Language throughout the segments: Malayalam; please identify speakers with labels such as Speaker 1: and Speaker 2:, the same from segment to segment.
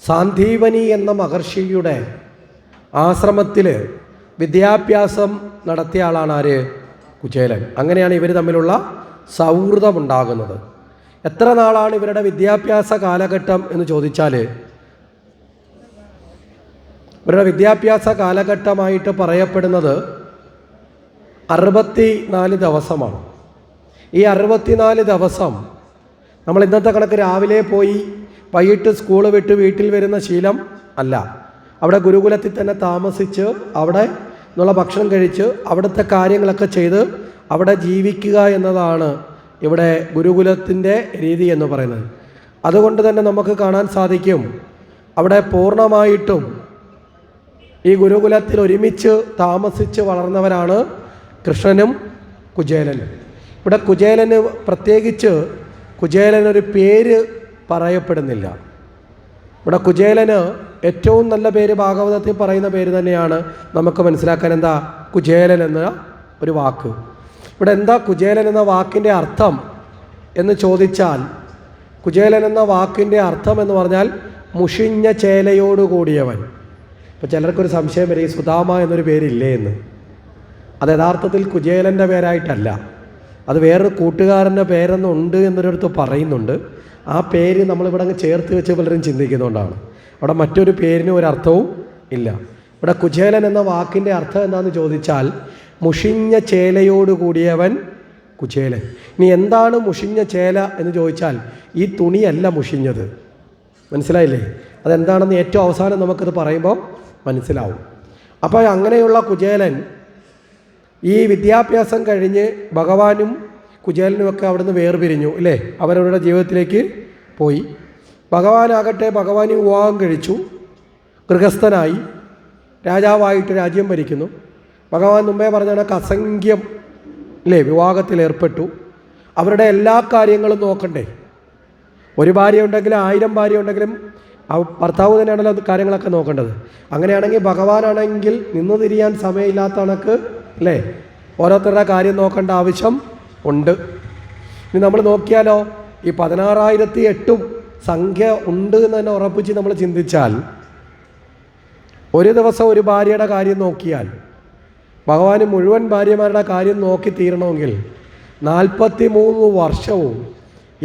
Speaker 1: സാന്ദീപനി എന്ന മഹർഷിയുടെ ആശ്രമത്തിൽ വിദ്യാഭ്യാസം നടത്തിയ ആളാണ് ആര്? കുചേലൻ. അങ്ങനെയാണ് ഇവർ തമ്മിലുള്ള സൗഹൃദമുണ്ടാകുന്നത്. എത്ര നാളാണ് ഇവരുടെ വിദ്യാഭ്യാസ കാലഘട്ടം എന്ന് ചോദിച്ചാൽ, ഇവരുടെ വിദ്യാഭ്യാസ കാലഘട്ടമായിട്ട് പറയപ്പെടുന്നത് 64 ദിവസമാണ്. ഈ 64 ദിവസം നമ്മൾ ഇന്നത്തെ കണക്ക് രാവിലെ പോയി വൈകിട്ട് സ്കൂൾ വിട്ട് വീട്ടിൽ വരുന്ന ശീലം അല്ല. അവിടെ ഗുരുകുലത്തിൽ തന്നെ താമസിച്ച് അവിടെ നിന്നുള്ള ഭക്ഷണം കഴിച്ച് അവിടുത്തെ കാര്യങ്ങളൊക്കെ ചെയ്ത് അവിടെ ജീവിക്കുക എന്നതാണ് ഇവിടെ ഗുരുകുലത്തിൻ്റെ രീതി എന്ന് പറയുന്നത്. അതുകൊണ്ട് തന്നെ നമുക്ക് കാണാൻ സാധിക്കും, അവിടെ പൂർണ്ണമായിട്ടും ഈ ഗുരുകുലത്തിൽ ഒരുമിച്ച് താമസിച്ച് വളർന്നവരാണ് കൃഷ്ണനും കുചേലനും. ഇവിടെ കുചേലന് പ്രത്യേകിച്ച് കുചേലനൊരു പേര് പറയപ്പെടുന്നില്ല. ഇവിടെ കുചേലന് ഏറ്റവും നല്ല പേര് ഭാഗവതത്തിൽ പറയുന്ന പേര് തന്നെയാണ് നമുക്ക് മനസ്സിലാക്കാൻ. എന്താ കുചേലൻ എന്ന ഒരു വാക്ക്? ഇവിടെ എന്താ കുചേലൻ എന്ന വാക്കിൻ്റെ അർത്ഥം എന്ന് ചോദിച്ചാൽ, കുചേലൻ എന്ന വാക്കിൻ്റെ അർത്ഥം എന്ന് പറഞ്ഞാൽ മുഷിഞ്ഞ ചേലയോടുകൂടിയവൻ. ഇപ്പോൾ ചിലർക്കൊരു സംശയം വരും, ഈ സുധാമ എന്നൊരു പേരില്ലേ എന്ന്. അത് യഥാർത്ഥത്തിൽ കുചേലൻ്റെ പേരായിട്ടല്ല, അത് വേറൊരു കൂട്ടുകാരൻ്റെ പേരെന്നുണ്ട് എന്നൊരിടത്ത് പറയുന്നുണ്ട്. ആ പേര് നമ്മളിവിടെ അങ്ങ് ചേർത്ത് വെച്ച് പലരും ചിന്തിക്കുന്നതുകൊണ്ടാണ്. അവിടെ മറ്റൊരു പേരിനും ഒരർത്ഥവും ഇല്ല. ഇവിടെ കുചേലൻ എന്ന വാക്കിൻ്റെ അർത്ഥം എന്താണെന്ന് ചോദിച്ചാൽ മുഷിഞ്ഞ ചേലയോടുകൂടിയവൻ കുചേലൻ. ഇനി എന്താണ് മുഷിഞ്ഞ ചേല എന്ന് ചോദിച്ചാൽ, ഈ തുണിയല്ല മുഷിഞ്ഞത്. മനസ്സിലായില്ലേ? അതെന്താണെന്ന് ഏറ്റവും അവസാനം നമുക്കത് പറയുമ്പോൾ മനസ്സിലാവും. അപ്പോൾ അങ്ങനെയുള്ള കുചേലൻ ഈ വിദ്യാഭ്യാസം കഴിഞ്ഞ് ഭഗവാനും കുചേലനുമൊക്കെ അവിടുന്ന് വേർപിരിഞ്ഞു ഇല്ലേ, അവരവരുടെ ജീവിതത്തിലേക്ക് പോയി. ഭഗവാനാകട്ടെ ഭഗവാന് വിവാഹം കഴിച്ചു, ഗൃഹസ്ഥനായി രാജാവായിട്ട് രാജ്യം ഭരിക്കുന്നു. ഭഗവാൻ മുമ്പേ പറഞ്ഞ കണക്ക് അസംഖ്യം ഇല്ലേ വിവാഹത്തിലേർപ്പെട്ടു. അവരുടെ എല്ലാ കാര്യങ്ങളും നോക്കണ്ടേ? ഒരു ഭാര്യ ഉണ്ടെങ്കിലും 1000 ഭാര്യ ഉണ്ടെങ്കിലും ഭർത്താവ് തന്നെയാണല്ലോ അത് കാര്യങ്ങളൊക്കെ നോക്കേണ്ടത്. അങ്ങനെയാണെങ്കിൽ ഭഗവാനാണെങ്കിൽ നിന്ന് തിരിയാൻ സമയമില്ലാത്ത കണക്ക് അല്ലേ ഓരോരുത്തരുടെ കാര്യം നോക്കേണ്ട ആവശ്യം ഉണ്ട്. ഇനി നമ്മൾ നോക്കിയാലോ, ഈ 16,008 സംഖ്യ ഉണ്ട് എന്ന് തന്നെ ഉറപ്പിച്ച് നമ്മൾ ചിന്തിച്ചാൽ, ഒരു ദിവസം ഒരു ഭാര്യയുടെ കാര്യം നോക്കിയാൽ ഭഗവാന് മുഴുവൻ ഭാര്യമാരുടെ കാര്യം നോക്കി തീരണമെങ്കിൽ 43 വർഷവും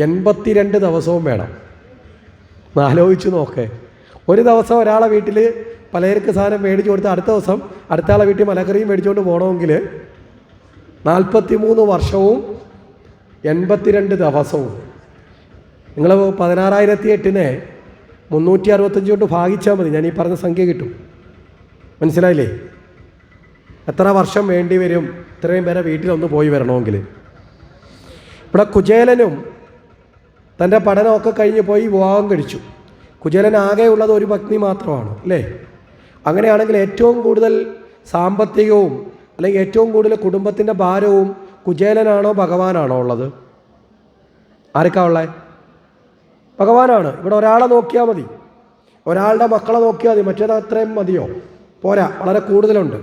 Speaker 1: 82 ദിവസവും വേണം. ആലോചിച്ച് നോക്കേ. ഒരു ദിവസം ഒരാളെ വീട്ടിൽ പലചരക്ക് സാധനം മേടിച്ചു കൊടുത്ത് അടുത്ത ദിവസം അടുത്ത ആളെ വീട്ടിൽ മലക്കറിയും മേടിച്ചുകൊണ്ട് പോകണമെങ്കിൽ 43 വർഷവും 82 ദിവസവും. നിങ്ങൾ 16,008നെ 365 കൊണ്ട് ഭാഗിച്ചാൽ മതി, ഞാൻ ഈ പറഞ്ഞ സംഖ്യ കിട്ടും. മനസ്സിലായില്ലേ? എത്ര വർഷം വേണ്ടി വരും ഇത്രയും പേരെ വീട്ടിലൊന്ന് പോയി വരണമെങ്കിൽ? ഇവിടെ കുചേലനും തൻ്റെ പഠനമൊക്കെ കഴിഞ്ഞ് പോയി വിവാഹം കഴിച്ചു. കുചേലൻ ആകെയുള്ളത് ഒരു പത്നി മാത്രമാണ് അല്ലേ. അങ്ങനെയാണെങ്കിൽ ഏറ്റവും കൂടുതൽ സാമ്പത്തികവും അല്ലെങ്കിൽ ഏറ്റവും കൂടുതൽ കുടുംബത്തിൻ്റെ ഭാരവും കുചേലനാണോ ഭഗവാനാണോ ഉള്ളത്? ആർക്കാ ഉള്ളത്? ഭഗവാനാണ്. ഇവിടെ ഒരാളെ നോക്കിയാൽ മതി, ഒരാളുടെ മക്കളെ നോക്കിയാൽ മതി, മറ്റേത് അത്രയും മതിയോ? പോരാ, വളരെ കൂടുതലുണ്ട്.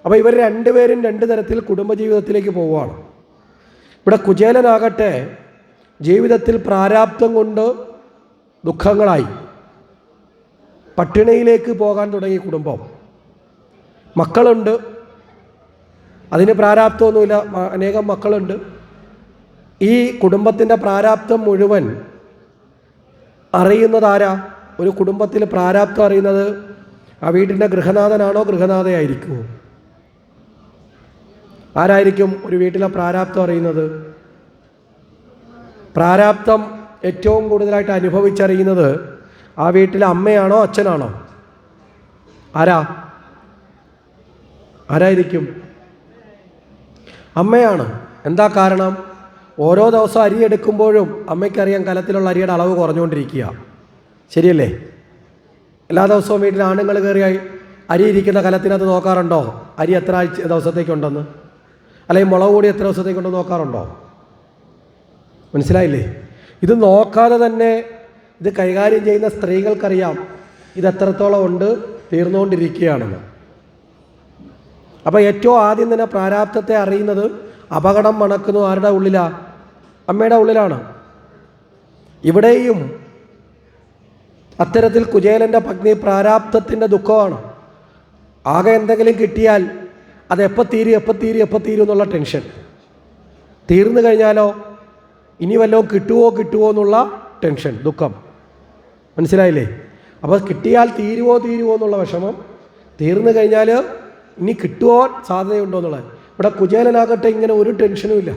Speaker 1: അപ്പോൾ ഇവർ രണ്ടുപേരും 2 തരത്തിൽ കുടുംബജീവിതത്തിലേക്ക് പോവുകയാണ്. ഇവിടെ കുചേലനാകട്ടെ ജീവിതത്തിൽ പ്രാരാബ്ധം കൊണ്ട് ദുഃഖങ്ങളായി പട്ടിണിയിലേക്ക് പോകാൻ തുടങ്ങി കുടുംബം. മക്കളുണ്ട്, അതിന് പ്രാരാബ്ധമൊന്നുമില്ല, അനേകം മക്കളുണ്ട്. ഈ കുടുംബത്തിൻ്റെ പ്രാരാബ്ധം മുഴുവൻ അറിയുന്നത് ആരാ? ഒരു കുടുംബത്തിൽ പ്രാരാബ്ധം അറിയുന്നത് ആ വീട്ടിൻ്റെ ഗൃഹനാഥനാണോ ഗൃഹനാഥയായിരിക്കുമോ? ആരായിരിക്കും ഒരു വീട്ടിലെ പ്രാരാബ്ധം അറിയുന്നത്? പ്രാരാബ്ധം ഏറ്റവും കൂടുതലായിട്ട് അനുഭവിച്ചറിയുന്നത് ആ വീട്ടിലെ അമ്മയാണോ അച്ഛനാണോ? ആരായിരിക്കും? അമ്മയാണ്. എന്താ കാരണം? ഓരോ ദിവസം അരി എടുക്കുമ്പോഴും അമ്മയ്ക്കറിയാം കലത്തിലുള്ള അരിയുടെ അളവ് കുറഞ്ഞുകൊണ്ടിരിക്കുക. ശരിയല്ലേ? എല്ലാ ദിവസവും വീട്ടിൽ ആണുങ്ങൾ കയറി അരി ഇരിക്കുന്ന കലത്തിനകത്ത് നോക്കാറുണ്ടോ അരി എത്ര ദിവസത്തേക്കുണ്ടെന്ന്? അല്ലെങ്കിൽ മുളക് പൊടി എത്ര ദിവസത്തേക്കുണ്ടെന്ന് നോക്കാറുണ്ടോ? മനസ്സിലായില്ലേ? ഇത് നോക്കാതെ തന്നെ ഇത് കൈകാര്യം ചെയ്യുന്ന സ്ത്രീകൾക്കറിയാം ഇത് എത്രത്തോളം ഉണ്ട്, തീർന്നുകൊണ്ടിരിക്കുകയാണെന്ന്. അപ്പോൾ ഏറ്റവും ആദ്യം തന്നെ പ്രാരാബ്ധത്തെ അറിയുന്നത് അപകടം മണക്കുന്നു ആരുടെ ഉള്ളിലാണ്? അമ്മയുടെ ഉള്ളിലാണ്. ഇവിടെയും അത്തരത്തിൽ കുചേലൻ്റെ പത്നി പ്രാരാബ്ധത്തിൻ്റെ ദുഃഖമാണ്. ആകെ എന്തെങ്കിലും കിട്ടിയാൽ അത് എപ്പോൾ തീരും എന്നുള്ള ടെൻഷൻ. തീർന്നു കഴിഞ്ഞാലോ ഇനി വല്ലതും കിട്ടുമോ എന്നുള്ള ടെൻഷൻ, ദുഃഖം. മനസ്സിലായില്ലേ? അപ്പോൾ കിട്ടിയാൽ തീരുവോ എന്നുള്ള വിഷമം, തീർന്നു കഴിഞ്ഞാൽ ഇനി കിട്ടുമോ സാധ്യതയുണ്ടോ എന്നുള്ളത്. ഇവിടെ കുചേലനാകട്ടെ ഇങ്ങനെ ഒരു ടെൻഷനും ഇല്ല.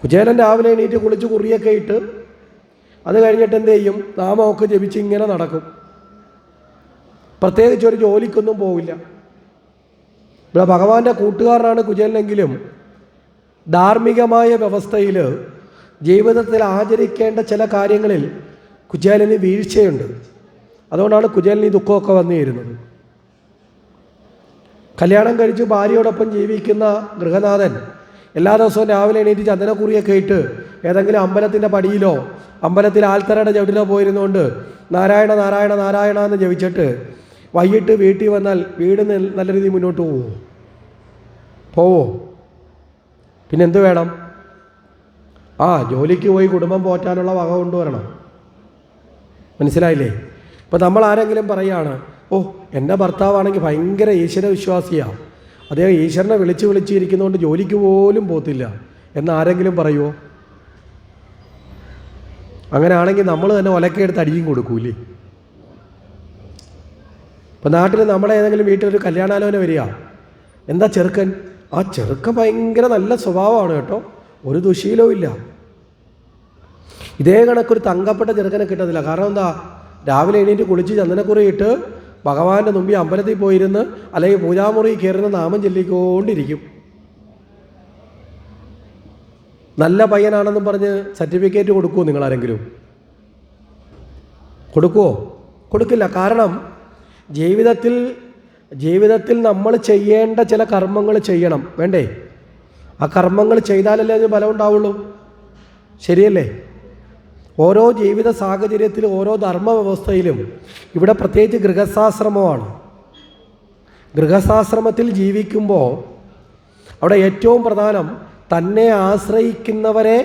Speaker 1: കുചേലൻ രാവിലെ എണീറ്റ് കുളിച്ച് കുറിയൊക്കെ ഇട്ട് അത് കഴിഞ്ഞിട്ട് എന്ത് ചെയ്യും? നാമമൊക്കെ ജപിച്ച് ഇങ്ങനെ നടക്കും. പ്രത്യേകിച്ച് ഒരു ജോലിക്കൊന്നും പോവില്ല. ഇവിടെ ഭഗവാന്റെ കൂട്ടുകാരനാണ് കുചേലനെങ്കിലും ധാർമ്മികമായ വ്യവസ്ഥയിൽ ജീവിതത്തിൽ ആചരിക്കേണ്ട ചില കാര്യങ്ങളിൽ കുചേലന് വീഴ്ചയുണ്ട്. അതുകൊണ്ടാണ് കുചേലന് ഈ ദുഃഖമൊക്കെ വന്നു ചേരുന്നത്. കല്യാണം കഴിച്ച് ഭാര്യയോടൊപ്പം ജീവിക്കുന്ന ഗൃഹനാഥൻ എല്ലാ ദിവസവും രാവിലെ എണീറ്റ് ചന്ദനക്കുറിയൊക്കെ ഇട്ട് ഏതെങ്കിലും അമ്പലത്തിൻ്റെ പടിയിലോ അമ്പലത്തിൽ ആൽത്തറയുടെ ചവിട്ടിലോ പോയിരുന്നുകൊണ്ട് നാരായണ നാരായണ നാരായണ എന്ന് ജപിച്ചിട്ട് വൈകിട്ട് വീട്ടിൽ വന്നാൽ വീട് നല്ല രീതിയിൽ മുന്നോട്ട് പോവോ? പിന്നെന്ത് വേണം? ജോലിക്ക് പോയി കുടുംബം പോറ്റാനുള്ള വക കൊണ്ടുവരണം. മനസ്സിലായില്ലേ? ഇപ്പോൾ നമ്മൾ ആരെങ്കിലും പറയുകയാണ്, എൻ്റെ ഭർത്താവാണെങ്കിൽ ഭയങ്കര ഈശ്വര വിശ്വാസിയാണ്, അദ്ദേഹം ഈശ്വരനെ വിളിച്ചിരിക്കുന്നതുകൊണ്ട് ജോലിക്ക് പോലും പോകത്തില്ല എന്നാരെങ്കിലും പറയുമോ? അങ്ങനെ ആണെങ്കിൽ നമ്മൾ തന്നെ ഒലക്കെടുത്ത് അടിയും കൊടുക്കൂലേ? ഇപ്പം നാട്ടിൽ നമ്മളെ ഏതെങ്കിലും വീട്ടിലൊരു കല്യാണാലോചന വരിക, എന്താ ചെറുക്കൻ? ആ ചെറുക്കൻ ഭയങ്കര നല്ല സ്വഭാവമാണ് കേട്ടോ, ഒരു ദുശീലവും ഇല്ല. ഇതേ കണക്കൊരു തങ്കപ്പെട്ട ചെറുക്കനെ കിട്ടത്തില്ല. കാരണം എന്താ? രാവിലെ എണീറ്റ് കുളിച്ച് ചന്ദനക്കുറി ഇട്ട് ഭഗവാന്റെ മുമ്പിൽ അമ്പലത്തിൽ പോയിരുന്ന് അല്ലെങ്കിൽ പൂജാമുറി കയറുന്ന നാമം ചൊല്ലിക്കൊണ്ടിരിക്കും. നല്ല പയ്യനാണെന്നും പറഞ്ഞ് സർട്ടിഫിക്കറ്റ് കൊടുക്കുമോ നിങ്ങളാരെങ്കിലും? കൊടുക്കില്ല. കാരണം ജീവിതത്തിൽ നമ്മൾ ചെയ്യേണ്ട ചില കർമ്മങ്ങൾ ചെയ്യണം, വേണ്ടേ? ആ കർമ്മങ്ങൾ ചെയ്താലല്ലേ അതിന് ഫലം ഉണ്ടാവുള്ളൂ. ശരിയല്ലേ? ഓരോ ജീവിത സാഹചര്യത്തിലും ഓരോ ധർമ്മ വ്യവസ്ഥയിലും ഇവിടെ പ്രത്യേകിച്ച് ഗൃഹസ്ഥാശ്രമമാണ്. ഗൃഹസ്ഥാശ്രമത്തിൽ ജീവിക്കുമ്പോൾ അവിടെ ഏറ്റവും പ്രധാനം തന്നെ ആശ്രയിക്കുന്നവരെ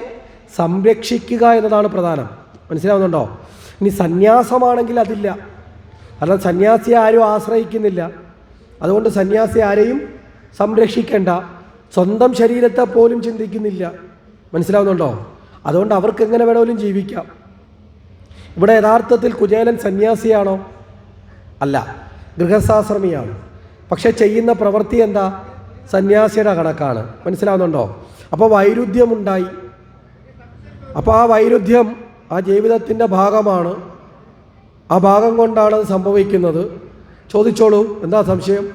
Speaker 1: സംരക്ഷിക്കുക എന്നതാണ് പ്രധാനം. മനസ്സിലാവുന്നുണ്ടോ? ഇനി സന്യാസമാണെങ്കിൽ അതില്ല. കാരണം സന്യാസിയെ ആരും ആശ്രയിക്കുന്നില്ല, അതുകൊണ്ട് സന്യാസി ആരെയും സംരക്ഷിക്കേണ്ട, സ്വന്തം ശരീരത്തെ പോലും ചിന്തിക്കുന്നില്ല. മനസ്സിലാവുന്നുണ്ടോ? അതുകൊണ്ട് അവർക്ക് എങ്ങനെ വേണമെങ്കിലും ജീവിക്കാം. ഇവിടെ യഥാർത്ഥത്തിൽ കുചേലൻ സന്യാസിയാണോ? അല്ല, ഗൃഹസ്ഥാശ്രമിയാണ്. പക്ഷെ ചെയ്യുന്ന പ്രവൃത്തി എന്താ? സന്യാസിയുടെ കണക്കാണ്. മനസ്സിലാവുന്നുണ്ടോ? അപ്പോൾ വൈരുദ്ധ്യമുണ്ടായി. അപ്പോൾ ആ വൈരുദ്ധ്യം ആ ജീവിതത്തിൻ്റെ ഭാഗമാണ്. ആ ഭാഗം കൊണ്ടാണ് അത് സംഭവിക്കുന്നത്. ചോദിച്ചോളൂ, എന്താ സംശയം?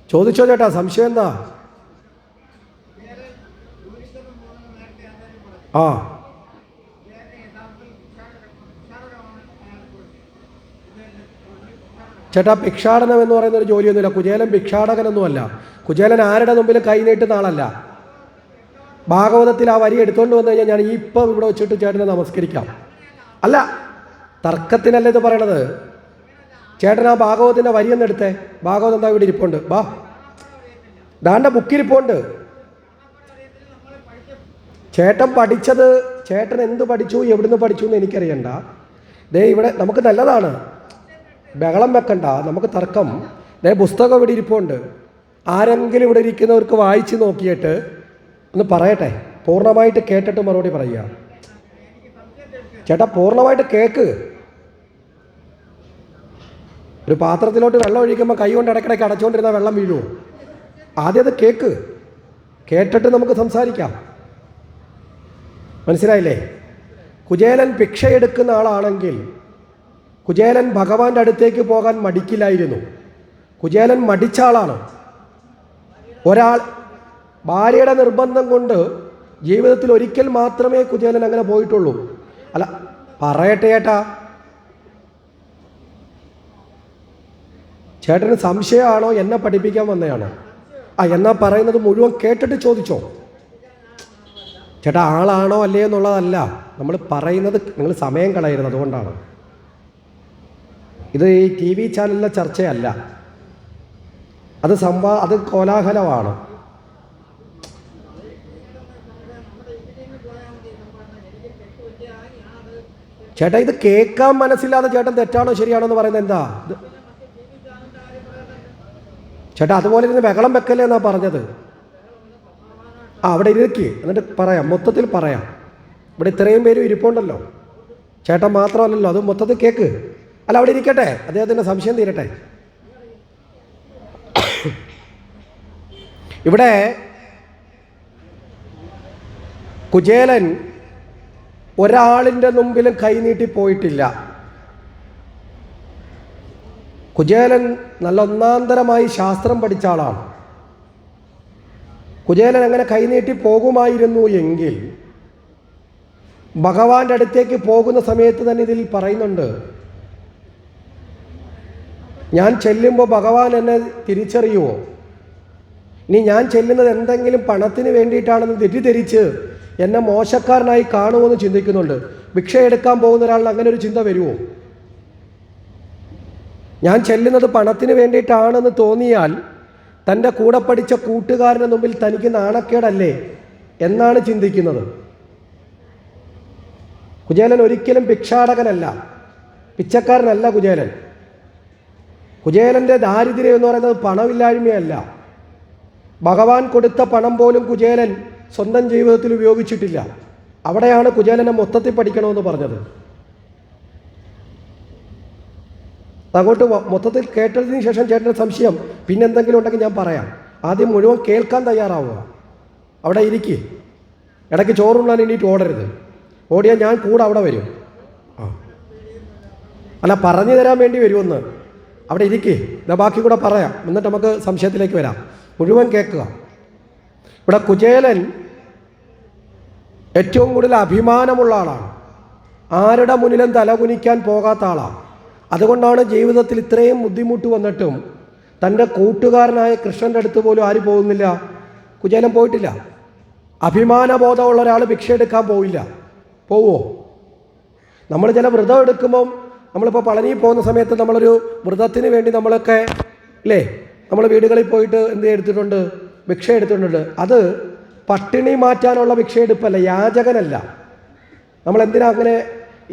Speaker 1: ചോദിച്ചോ ചേട്ടാ, സംശയം എന്താ? ചേട്ടാ, ഭിക്ഷാടനം എന്ന് പറയുന്ന ഒരു ജോലിയൊന്നുമില്ല. കുചേലൻ ഭിക്ഷാടകനൊന്നുമല്ല. കുചേലൻ ആരുടെ മുമ്പിൽ കൈ നീട്ടുന്ന ആളല്ല. ഭാഗവതത്തിൽ ആ വരി എടുത്തുകൊണ്ട് വന്നു കഴിഞ്ഞാൽ ഞാൻ ഇപ്പം ഇവിടെ വെച്ചിട്ട് ചേട്ടനെ നമസ്കരിക്കാം. അല്ല, തർക്കത്തിനല്ല ഇത് പറയണത്. ചേട്ടൻ ആ ഭാഗവതത്തിൻ്റെ വരിയൊന്നും എടുത്തേ. ഭാഗവതം എന്താ ഇവിടെ ഇരിപ്പുണ്ട്? ദാണ്ട ബുക്കിരിപ്പുണ്ട്. ചേട്ടൻ പഠിച്ചത്, ചേട്ടൻ എന്ത് പഠിച്ചു, എവിടുന്ന് പഠിച്ചു എന്ന് എനിക്കറിയണ്ട. ഇവിടെ നമുക്ക് നല്ലതാണ്, ബഹളം വെക്കണ്ട, നമുക്ക് തർക്കം. പുസ്തകം ഇവിടെ ഇരിപ്പുണ്ട്. ആരെങ്കിലും ഇവിടെ ഇരിക്കുന്നവർക്ക് വായിച്ച് നോക്കിയിട്ട് ഒന്ന് പറയട്ടെ, പൂർണ്ണമായിട്ട് കേട്ടിട്ട് മറുപടി പറയുക. ചേട്ടാ, പൂർണ്ണമായിട്ട് കേക്ക്. ഒരു പാത്രത്തിലോട്ട് വെള്ളം ഒഴിക്കുമ്പോൾ കൈ കൊണ്ട് ഇടയ്ക്കിടയ്ക്ക് അടച്ചുകൊണ്ടിരുന്ന വെള്ളം വീഴുമോ? ആദ്യം അത് കേട്ടിട്ട് നമുക്ക് സംസാരിക്കാം. മനസ്സിലായില്ലേ? കുചേലൻ ഭിക്ഷയെടുക്കുന്ന ആളാണെങ്കിൽ കുചേലൻ ഭഗവാന്റെ അടുത്തേക്ക് പോകാൻ മടിക്കില്ലായിരുന്നു. കുചേലൻ മടിച്ച ആളാണ്. ഒരാൾ ഭാര്യയുടെ നിർബന്ധം കൊണ്ട് ജീവിതത്തിൽ ഒരിക്കൽ മാത്രമേ കുചേലൻ അങ്ങനെ പോയിട്ടുള്ളൂ. അല്ല, പറയട്ടെ ചേട്ടാ, ചേട്ടന് സംശയമാണോ എന്നെ പഠിപ്പിക്കാൻ വന്നതാണോ? എന്നാ പറയുന്നത് മുഴുവൻ കേട്ടിട്ട് ചോദിച്ചോ. ചേട്ടാ, ആളാണോ അല്ലേ എന്നുള്ളതല്ല നമ്മൾ പറയുന്നത്. നിങ്ങൾ സമയം കളയരുത്, അതുകൊണ്ടാണ്. ഇത് ഈ TV ചാനലിലെ ചർച്ചയല്ല, അത് കോലാഹലമാണ്. ചേട്ടാ ഇത് കേൾക്കാൻ മനസ്സില്ലാതെ ചേട്ടൻ തെറ്റാണോ ശരിയാണോ എന്ന് പറയുന്നത് എന്താ? ചേട്ടാ അതുപോലെ ഇരുന്ന് ബഹളം വെക്കല്ലേ എന്നാ പറഞ്ഞത്. അവിടെ ഇരിക്ക്, എന്നിട്ട് പറയാം, മൊത്തത്തിൽ പറയാം. ഇവിടെ ഇത്രയും പേരും ഇരിപ്പുണ്ടല്ലോ, ചേട്ടൻ മാത്രമല്ലല്ലോ, അത് മൊത്തത്തിൽ കേക്ക്. അല്ല അവിടെ ഇരിക്കട്ടെ, അദ്ദേഹത്തിൻ്റെ സംശയം തീരട്ടെ. ഇവിടെ കുചേലൻ ഒരാളിൻ്റെ മുമ്പിലും കൈനീട്ടി പോയിട്ടില്ല. കുചേലൻ നല്ല ഒന്നാന്തരമായി ശാസ്ത്രം പഠിച്ച ആളാണ്. കുചേലൻ അങ്ങനെ കൈനീട്ടി പോകുമായിരുന്നു എങ്കിൽ ഭഗവാന്റെ അടുത്തേക്ക് പോകുന്ന സമയത്ത് തന്നെ ഇതിൽ പറയുന്നുണ്ട്, ഞാൻ ചെല്ലുമ്പോൾ ഭഗവാൻ എന്നെ തിരിച്ചറിയുമോ, ഇനി ഞാൻ ചെല്ലുന്നത് എന്തെങ്കിലും പണത്തിന് വേണ്ടിയിട്ടാണെന്ന് തെറ്റിദ്ധരിച്ച് എന്നെ മോശക്കാരനായി കാണുമെന്ന് ചിന്തിക്കുന്നുണ്ട്. ഭിക്ഷ എടുക്കാൻ പോകുന്ന ഒരാളിന് അങ്ങനെ ഒരു ചിന്ത വരുമോ? ഞാൻ ചെല്ലുന്നത് പണത്തിന് വേണ്ടിയിട്ടാണെന്ന് തോന്നിയാൽ തൻ്റെ കൂടെ പഠിച്ച കൂട്ടുകാരൻ്റെ മുമ്പിൽ തനിക്ക് നാണക്കേടല്ലേ എന്നാണ് ചിന്തിക്കുന്നത്. കുചേലൻ ഒരിക്കലും ഭിക്ഷാടകനല്ല, പിച്ചക്കാരനല്ല കുചേലൻ. കുചേലൻ്റെ ദാരിദ്ര്യം എന്ന് പറയുന്നത് പണമില്ലായ്മയല്ല. ഭഗവാൻ കൊടുത്ത പണം പോലും കുചേലൻ സ്വന്തം ജീവിതത്തിൽ ഉപയോഗിച്ചിട്ടില്ല. അവിടെയാണ് കുചേലനെ മൊത്തത്തിൽ പഠിക്കണമെന്ന് പറഞ്ഞത്. അങ്ങോട്ട് മൊത്തത്തിൽ കേട്ടതിന് ശേഷം ചേട്ടൻ്റെ സംശയം പിന്നെന്തെങ്കിലും ഉണ്ടെങ്കിൽ ഞാൻ പറയാം. ആദ്യം മുഴുവൻ കേൾക്കാൻ തയ്യാറാവുക. അവിടെ ഇരിക്കുക. ഇടയ്ക്ക് ചോറുണ്ണാൻ എണീറ്റ് ഓടരുത്. ഓടിയാൽ ഞാൻ കൂടെ അവിടെ വരും. അല്ല, പറഞ്ഞു തരാൻ വേണ്ടി വരുമെന്ന്. അവിടെ ഇരിക്കുക. ഇതാ ബാക്കി കൂടെ പറയാം, എന്നിട്ട് നമുക്ക് സംശയത്തിലേക്ക് വരാം. മുഴുവൻ കേൾക്കുക. ഇവിടെ കുചേലൻ ഏറ്റവും കൂടുതൽ അഭിമാനമുള്ള ആളാണ്. ആരുടെ മുന്നിലും തലകുനിക്കാൻ പോകാത്ത ആളാണ്. അതുകൊണ്ടാണ് ജീവിതത്തിൽ ഇത്രയും ബുദ്ധിമുട്ട് വന്നിട്ടും തൻ്റെ കൂട്ടുകാരനായ കൃഷ്ണൻ്റെ അടുത്ത് പോലും ആര് പോകുന്നില്ല? കുചേലൻ പോയിട്ടില്ല. അഭിമാനബോധമുള്ള ഒരാൾ ഭിക്ഷ എടുക്കാൻ പോവില്ല. പോവോ? നമ്മൾ ചില വ്രതം എടുക്കുമ്പം, നമ്മളിപ്പോൾ പളനി പോകുന്ന സമയത്ത് നമ്മളൊരു വ്രതത്തിന് വേണ്ടി നമ്മളൊക്കെ അല്ലേ, നമ്മൾ വീടുകളിൽ പോയിട്ട് എന്ത് എടുത്തിട്ടുണ്ട്? ഭിക്ഷ എടുത്തിട്ടുണ്ട്. അത് പട്ടിണി മാറ്റാനുള്ള ഭിക്ഷ എടുപ്പല്ല, യാചകനല്ല. നമ്മളെന്തിനാ അങ്ങനെ